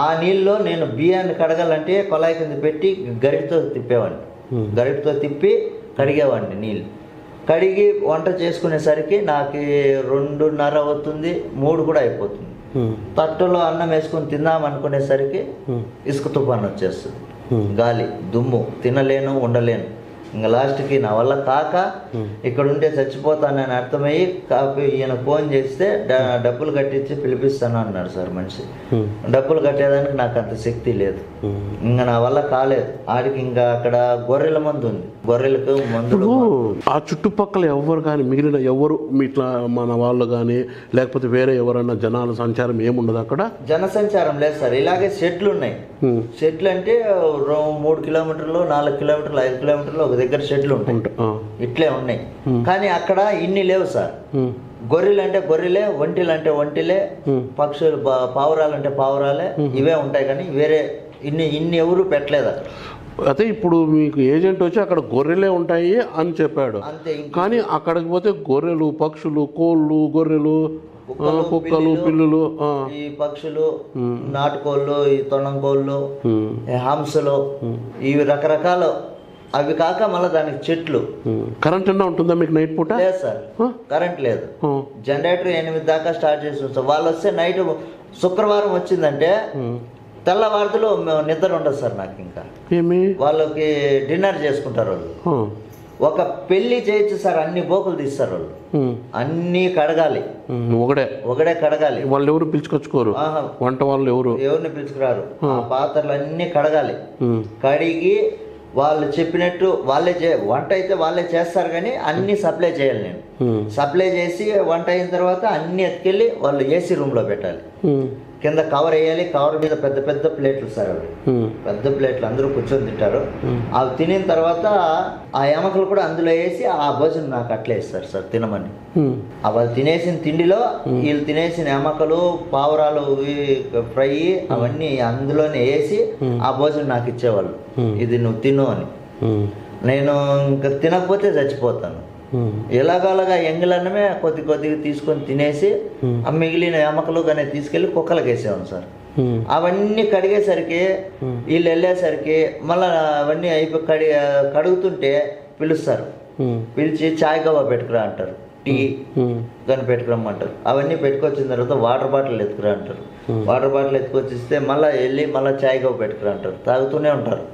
ఆ నీళ్ళలో నేను బియ్యాన్ని కడగాలంటే కొలాయి కింద పెట్టి గరిటతో తిప్పి కడిగేవాడిని. నీళ్ళు కడిగి వంట చేసుకునేసరికి నాకు 2:30 అవుతుంది, 3 కూడా అయిపోతుంది. తట్టులో అన్నం వేసుకుని తిందాం అనుకునేసరికి ఇసుక తుఫాన్ వచ్చేస్తుంది, గాలి, దుమ్ము, తినలేను, ఉండలేను. ఇంకా లాస్ట్కి నా వల్ల కాక ఇక్కడ ఉంటే చచ్చిపోతానని అర్థమయ్యి ఈయన ఫోన్ చేస్తే డబ్బులు కట్టించి పిలిపిస్తాను అన్నాడు సార్ మనిషి. డబ్బులు కట్టేదానికి నాకు అంత శక్తి లేదు, ఇంకా నా వల్ల కాలేదు. ఆడికి ఇంకా అక్కడ గొర్రెల మందు ఉంది, గొర్రెలకు మందులు. ఆ చుట్టుపక్కల ఎవరు కానీ మిగిలిన ఎవరు ఇట్లా మన వాళ్ళు కానీ లేకపోతే వేరే ఎవరన్నా జనాల సంచారం ఏముండదు అక్కడ? జన సంచారం లేదు సార్. ఇలాగే షెడ్లు ఉన్నాయి. షెడ్లు అంటే 3 కిలోమీటర్లు 4 కిలోమీటర్లు 5 కిలోమీటర్లు ఒక దగ్గర షెడ్లు ఉంటాయి. ఇట్లే ఉన్నాయి. కానీ అక్కడ ఇన్ని లేవు సార్. గొర్రెలు అంటే గొర్రెలే, ఒంటిలు అంటే ఒంటిలే, పక్షులు పావురాలు అంటే పావురాలే, ఇవే ఉంటాయి. కానీ వేరే ఇన్ని ఎవరు పెట్టలేదు అక్కడ. అయితే ఇప్పుడు మీకు ఏజెంట్ వచ్చి అక్కడ గొర్రెలే ఉంటాయి అని చెప్పాడు. కానీ అక్కడికి పోతే గొర్రెలు, పక్షులు, కోళ్ళు, గొర్రెలు, కుక్కలు, పిల్లులు, ఈ పక్షులు, నాటుకోళ్ళు, ఈ తొండంకోళ్ళు, హంసలు, ఇవి రకరకాలు. అవి కాక మళ్ళీ దానికి చెట్లు. కరెంట్ అన్నా ఉంటుందా మీకు నైట్ పూట? లేదు సార్, కరెంట్ లేదు. జనరేటర్ 8 దాకా స్టార్ట్ చేసి వస్తాం. వాళ్ళు వస్తే నైట్ శుక్రవారం వచ్చిందంటే తెల్లవారుతులు నిద్ర ఉండదు సార్ నాకు. ఇంకా వాళ్ళకి డిన్నర్ చేసుకుంటారు వాళ్ళు. ఒక పెళ్లి చేయొచ్చు సార్, అన్ని బోకులు తీస్తారు వాళ్ళు. అన్ని కడగాలి, ఒకడే కడగాలి. వాళ్ళు ఎవరు పిలుచుకొచ్చుకోరు, వంట వాళ్ళు ఎవరిని పిలుచుకురారు. పాత్రలు అన్ని కడగాలి. కడిగి వాళ్ళు చెప్పినట్టు వాళ్ళే వంట అయితే వాళ్ళే చేస్తారు. కానీ అన్ని సప్లై చేయాలి నేను. సప్లై చేసి వంట అయిన తర్వాత అన్ని ఎత్తుకెళ్ళి వాళ్ళు ఏసీ రూమ్ లో పెట్టాలి. కింద కవర్ వేయాలి. కవర్ మీద పెద్ద పెద్ద ప్లేట్లు సార్, అవి పెద్ద ప్లేట్లు, అందరూ కూర్చొని తింటారు. అవి తినిన తర్వాత ఆ ఎమకలు కూడా అందులో వేసి ఆ భోజనం నాకు అట్లే ఇస్తారు సార్ తినమని. వాళ్ళు తినేసిన తిండిలో వీళ్ళు తినేసిన ఎమకలు, పావురాలు ఫ్రై అవన్నీ అందులోనే వేసి ఆ భోజనం నాకు ఇచ్చేవాళ్ళు. ఇది నువ్వు తిను అని. నేను ఇంకా తినకపోతే చచ్చిపోతాను. ఎలాగోలాగా ఎంగిలన్నమే కొద్దిగా తీసుకొని తినేసి ఆ మిగిలిన ఎమకలు కానీ తీసుకెళ్లి కుక్కలకు వేసేవాను సార్. అవన్నీ కడిగేసరికి వీళ్ళు వెళ్ళేసరికి మళ్ళీ అవన్నీ అయిపోయి కడుగుతుంటే పిలుస్తారు. పిలిచి చాయ్ గవ్వ పెట్టుకురా అంటారు, టీ కానీ పెట్టుకురమ్మంటారు. అవన్నీ పెట్టుకొచ్చిన తర్వాత వాటర్ బాటిల్ ఎత్తుకురా అంటారు. వాటర్ బాటిల్ ఎత్తుకొచ్చిస్తే మళ్ళీ వెళ్ళి మళ్ళీ చాయ్ గవ్వ పెట్టుకురా అంటారు. తాగుతూనే ఉంటారు.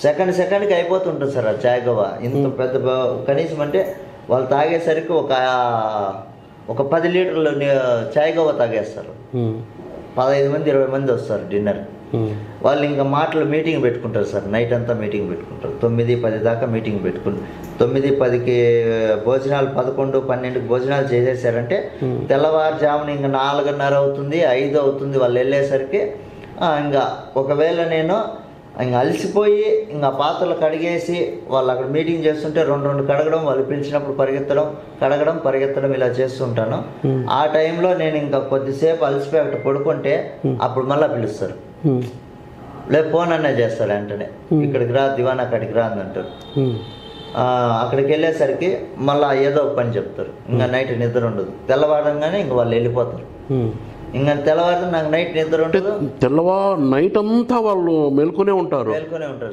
సెకండ్కి అయిపోతుంటుంది సార్ ఆ చాయ్ గవ్వ. ఇంత పెద్ద కనీసం అంటే వాళ్ళు తాగేసరికి ఒక 10 లీటర్లు చాయ్ గవ్వ తాగేస్తారు. 15 మంది 20 మంది వస్తారు డిన్నర్. వాళ్ళు ఇంకా మీటింగ్ పెట్టుకుంటారు సార్. నైట్ అంతా మీటింగ్ పెట్టుకుంటారు. 9-10 దాకా మీటింగ్ పెట్టుకుంటారు. 9-10కి భోజనాలు, 11-12కి భోజనాలు చేసేసారంటే తెల్లవారుజామున ఇంకా 4:30 అవుతుంది, 5 అవుతుంది వాళ్ళు వెళ్ళేసరికి. ఇంకా ఒకవేళ నేను ఇంకా అలసిపోయి ఇంకా పాత్రలు కడిగేసి వాళ్ళు అక్కడ మీటింగ్ చేస్తుంటే 2 కడగడం, వాళ్ళు పిలిచినప్పుడు పరిగెత్తడం, కడగడం, పరిగెత్తడం ఇలా చేస్తుంటాను. ఆ టైంలో నేను ఇంకా కొద్దిసేపు అలసిపోయి అక్కడ పడుకుంటే అప్పుడు మళ్ళీ పిలుస్తారు. లేదు ఫోన్ అనే చేస్తారు వెంటనే, ఇక్కడికి రా దివానా అక్కడికి రా అని అంటారు. అక్కడికి వెళ్ళేసరికి మళ్ళీ ఏదో ఒక పని చెప్తారు. ఇంకా నైట్ నిద్ర ఉండదు. తెల్లవారంగానే ఇంక వాళ్ళు వెళ్ళిపోతారు. ఇంకా తెల్లవారు నాకు నైట్ నిద్ర ఉండదు. నైట్ అంతా వాళ్ళు మేల్కొనే ఉంటారు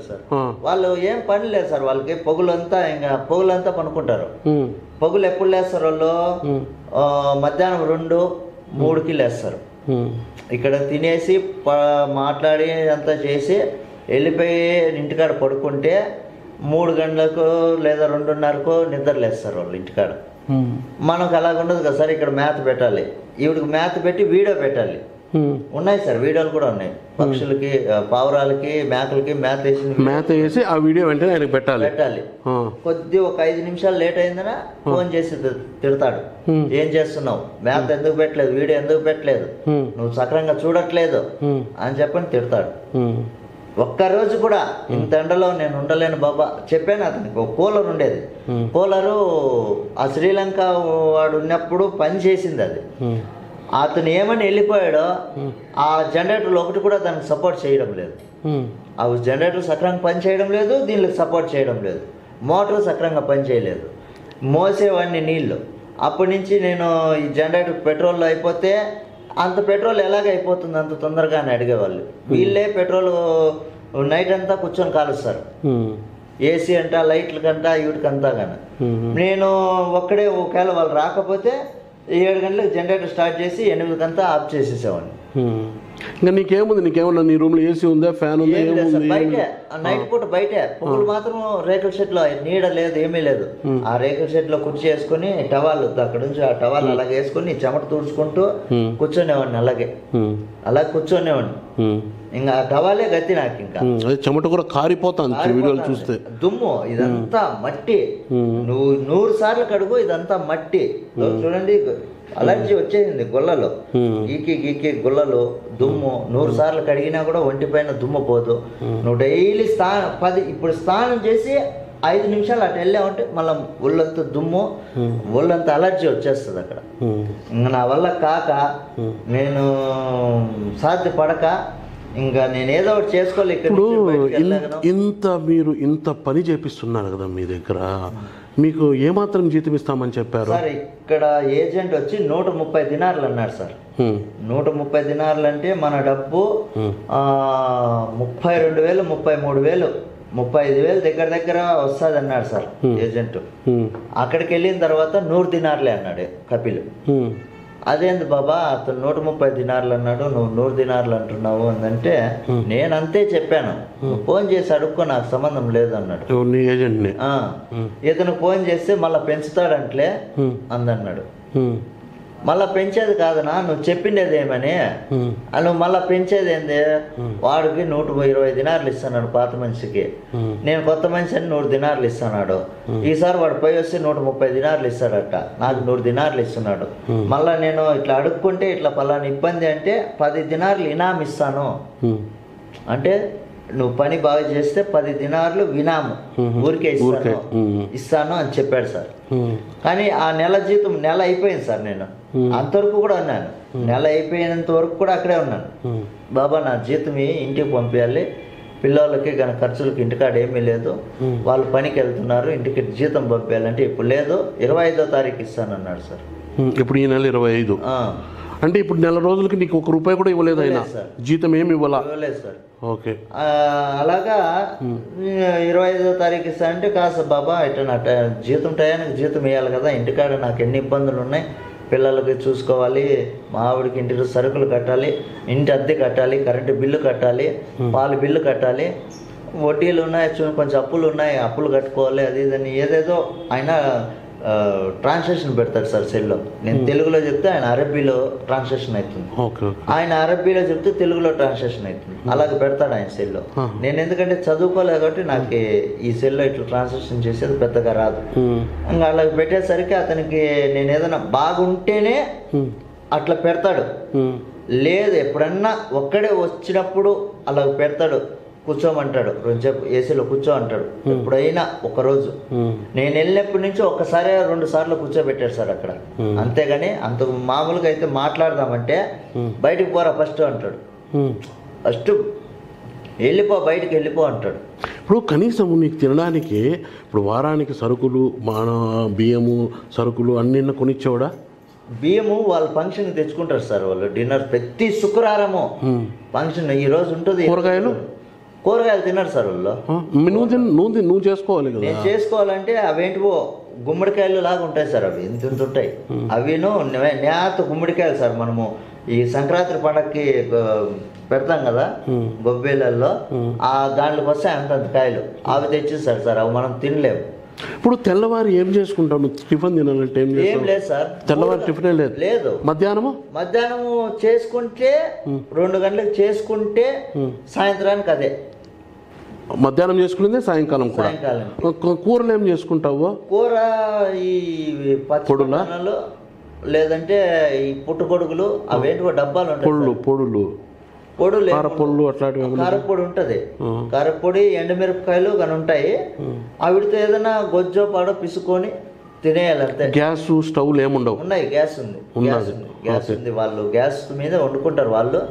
సార్. వాళ్ళు ఏం పని లేదు సార్. వాళ్ళకి పొగులంతా పనుకుంటారు. పొగులు ఎప్పుడు లేస్తారు వాళ్ళు? మధ్యాహ్నం 2-3కి లేస్తారు. ఇక్కడ తినేసి మాట్లాడి అంతా చేసి వెళ్ళిపోయి ఇంటికాడ పడుకుంటే 3 గంటలకు లేదా 2:30కో నిద్ర లేస్తారు వాళ్ళు ఇంటికాడ. మనకు అలాగ ఉండదు కదా సార్. ఇక్కడ మేత పెట్టాలి, ఈవిడికి మేత పెట్టి వీడియో పెట్టాలి. ఉన్నాయి సార్, వీడియోలు కూడా ఉన్నాయి. పక్షులకి, పావురాలకి, మేకలకి మేత వేసి ఆ వీడియో వెంటనే ఆయనకి పెట్టాలి. కొద్ది ఒక 5 నిమిషాలు లేట్ అయిందనా ఫోన్ చేసి తిడతాడు. ఏం చేస్తున్నావు, మేత ఎందుకు పెట్టలేదు, వీడియో ఎందుకు పెట్టలేదు, నువ్వు సక్రంగా చూడట్లేదు అని చెప్పని తిడతాడు. ఒక్కరోజు కూడా ఇంత ఎండలో నేను ఉండలేను బాబా చెప్పాను అతనికి. ఒక కూలర్ ఉండేది. కూలరు ఆ శ్రీలంక వాడు ఉన్నప్పుడు పని చేసింది అది. అతను ఏమని వెళ్ళిపోయాడో ఆ జనరేటర్లు ఒకటి కూడా దానికి సపోర్ట్ చేయడం లేదు. ఆ జనరేటర్ సక్రంగా పని చేయడం లేదు, దీనికి సపోర్ట్ చేయడం లేదు. మోటార్ సక్రంగా పని చేయలేదు, మోసేవాడిని నీళ్ళు. అప్పటి నుంచి నేను ఈ జనరేటర్ పెట్రోల్ అయిపోతే అంత పెట్రోల్ ఎలాగ అయిపోతుంది అంత తొందరగా అని అడిగేవాళ్ళు. వీళ్ళే పెట్రోల్ నైట్ అంతా కూర్చొని కాలుస్తారు. ఏసీ అంట, లైట్లకంట, వీటికంతా కానీ. నేను ఒక్కడే ఒకవేళ వాళ్ళు రాకపోతే 7 గంటలకు జనరేటర్ స్టార్ట్ చేసి 8కంతా ఆఫ్ చేసేసేవాడిని. ఇంకా నీకేముంది, నీకేమన్నా నీ రూమ్లో ఏసీ ఉందా, ఫ్యాన్ ఉందా, ఏం లేదు సార్, ఏముంది? బయటే నైట్ పూట బయటే, పొగలు మాత్రం రేకుల షెడ్ లో, నీడ లేదు ఏమీ లేదు. ఆ రేకుల షెడ్ లో కుర్చీ వేసుకుని టవాల్ అక్కడ నుంచి ఆ టవాల్ అలాగే వేసుకుని చెమట తుడుచుకుంటూ కూర్చొనేవాడిని, అలా కూర్చొనేవాడిని. ఇంకా ఆ టవాలే గతి నాకు. ఇంకా అదే చెమట కూడా కారిపోతాను వీడియోలు చూస్తే. దుమ్ము ఇదంతా మట్టి, నువ్వు 100 సార్లు కడుగు, ఇదంతా మట్టి. చూడండి అలర్జీ వచ్చేసింది గుళ్ళలో, గీకి గుళ్ళలు, దుమ్ము. 100 సార్లు కడిగినా కూడా ఒంటి పైన దుమ్ము పోదు. నువ్వు డైలీ ఇప్పుడు స్నానం చేసి 5 నిమిషాలు అటు వెళ్ళామంటే మళ్ళీ ఒళ్ళంతా దుమ్ము, ఒళ్ళంతా అలర్జీ వచ్చేస్తుంది అక్కడ. ఇంకా నా వల్ల కాక నేను సాధ్యపడక ఇంకా నేను ఏదో ఒకటి చేసుకోవాలి. ఇప్పుడు మీరు ఇంత పని చేపిస్తున్నారు కదా మీ దగ్గర, మీకు ఏమాత్రం జీతం ఇస్తామని చెప్పారు సార్? ఇక్కడ ఏజెంట్ వచ్చి 130 దినార్లు అన్నాడు సార్. 130 దినార్లు అంటే మన డబ్బు 32,000 33,000 35,000 దగ్గర వస్తుంది అన్నాడు సార్ ఏజెంట్. అక్కడికి వెళ్ళిన తర్వాత 100 దినార్లే అన్నాడు కపిల్. అదేంది బాబా, అతను 130 దినార్లు అన్నాడు, నువ్వు 100 దినార్లు అంటున్నావు అంటే నేను అంతే చెప్పాను. ఫోన్ చేసి అడుక్కో, నాకు సంబంధం లేదు అన్నాడు. ఇతను ఫోన్ చేస్తే మళ్ళీ పెంచుతాడంట్లే అందన్నాడు. మళ్ళా పెంచేది కాదనా, నువ్వు చెప్పిండేది ఏమని, నువ్వు మళ్ళీ పెంచేది ఏంది? వాడికి 120 దినార్లు ఇస్తున్నాడు పాత మనిషికి, నేను కొత్త మనిషి అని 100 దినార్లు ఇస్తున్నాడు. ఈసారి వాడు పోయి వస్తే 130 దినార్లు ఇస్తాడట, నాకు 100 దినార్లు ఇస్తున్నాడు. మళ్ళా నేను ఇట్లా అడుక్కుంటే ఇట్లా పలానా ఇబ్బంది అంటే 10 దినార్లు ఇనాం ఇస్తాను అంటే, నువ్వు పని బాగా చేస్తే 10 దినార్లు వినాము ఊరికే ఇస్తాను అని చెప్పాడు సార్. కానీ ఆ నెల జీతం నెల అయిపోయింది సార్. నేను అంతవరకు కూడా ఉన్నాను, నెల అయిపోయినంత వరకు కూడా అక్కడే ఉన్నాను. బాబా నా జీతం ఇంటికి పంపించాలి, పిల్లలకి కానీ ఖర్చులకి ఇంటికాడ ఏమీ లేదు, వాళ్ళు పనికి వెళ్తున్నారు, ఇంటికి జీతం పంపించాలంటే ఇప్పుడు లేదు, 25వ తారీఖు ఇస్తానన్నాడు సార్. ఇప్పుడు ఈ నెల 25 అంటే ఇప్పుడు నెల రోజులకి నీకు ₹1 కూడా ఇవ్వలేదు ఆయన, జీతం ఏమి ఇవ్వలేదు సార్. ఓకే, అలాగా 25వ తారీఖు ఇస్తా అంటే కాస్త బాబా ఇట్లా నా జీతం టయానికి జీతం వేయాలి కదా, ఇంటికాడ నాకు ఎన్ని ఇబ్బందులు ఉన్నాయి, పిల్లలకి చూసుకోవాలి, మా ఆవిడకి ఇంటికి సరుకులు కట్టాలి, ఇంటి అద్దె కట్టాలి, కరెంటు బిల్లు కట్టాలి, పాలు బిల్లు కట్టాలి, వడ్డీలు ఉన్నాయి, కొంచెం అప్పులు ఉన్నాయి, అప్పులు కట్టుకోవాలి, అది ఇదని ఏదేదో ఆయన ట్రాన్స్లేషన్ పెడతాడు సార్ సెల్లో. నేను తెలుగులో చెప్తే ఆయన అరబ్బీలో ట్రాన్స్లేషన్ అవుతుంది, ఆయన అరబ్బీలో చెప్తే తెలుగులో ట్రాన్స్లేషన్ అవుతుంది, అలాగే పెడతాడు ఆయన సెల్లో. నేను ఎందుకంటే చదువుకోలేదు కాబట్టి నాకు ఈ సెల్లో ఇట్లా ట్రాన్స్లేషన్ చేసేది పెద్దగా రాదు. ఇంకా అలాగ పెట్టేసరికి అతనికి నేను ఏదైనా బాగుంటేనే అట్లా పెడతాడు, లేదు ఎప్పుడన్నా ఒక్కడే వచ్చినప్పుడు అలాగ పెడతాడు, కూర్చోమంటాడు, కొంచెంసేపు ఏసీలో కూర్చో అంటాడు. ఎప్పుడైనా ఒకరోజు నేను వెళ్ళినప్పటి నుంచి ఒక్కసారి 2 సార్లు కూర్చోబెట్టాడు సార్ అక్కడ, అంతేగాని అంత మామూలుగా అయితే మాట్లాడదామంటే బయటికి పోరా ఫస్ట్ అంటాడు, ఫస్ట్ వెళ్ళిపో బయటికి వెళ్ళిపో అంటాడు. ఇప్పుడు కనీసం నీకు తినడానికి ఇప్పుడు వారానికి సరుకులు బియ్యము సరుకులు అన్ని కొనిచ్చేవాడా? బియ్యము వాళ్ళ ఫంక్షన్ తెచ్చుకుంటారు సార్, వాళ్ళు డిన్నర్ ప్రతి శుక్రవారము ఫంక్షన్ ఈ రోజు ఉంటుంది. కూరగాయలు తిన్నారు సార్ వాళ్ళు. నువ్వు చేసుకోవాలి కదా. నేను చేసుకోవాలంటే అవేంటివో గుమ్మడికాయలు లాగా ఉంటాయి సార్, అవి ఇంత ఉంటాయి, అవిను నేత గుమ్మడికాయలు సార్. మనము ఈ సంక్రాంతి పండగకి పెడతాం కదా బొబ్బేళ్ళల్లో, ఆ దాంట్లోకి వస్తే అంతంత కాయలు అవి తెచ్చిస్తారు సార్, అవి మనం తినలేము. ఇప్పుడు తెల్లవారు ఏం చేసుకుంటావు నువ్వు? టిఫిన్ తినాలంటే ఏం లేదు సార్, తెల్లవారు టిఫిన్ లేదు. మధ్యాహ్నము చేసుకుంటే 2 గంటలకు చేసుకుంటే సాయంత్రానికి అదే. మధ్యాహ్నం చేసుకునేదే సాయంకాలం కూడా. కూరలు ఏం చేసుకుంటావు? కూర ఈ పచ్చి లేదంటే ఈ పుట్టుకొడుగులు అవేంటివో డబ్బాలు ఉంటాయి, పొడులు కారపొడి ఉంటది, కారపొడి ఎండుమిరపకాయలు కానీ ఉంటాయి, అవిడితో ఏదైనా గొజ్జో పాడో పిసుకొని తినేయాలి అంతే. గ్యాస్ స్టవ్లు ఏముండవు? ఉన్నాయి, గ్యాస్ ఉంది, గ్యాస్ ఉంది, వాళ్ళు గ్యాస్ మీద వండుకుంటారు వాళ్ళు,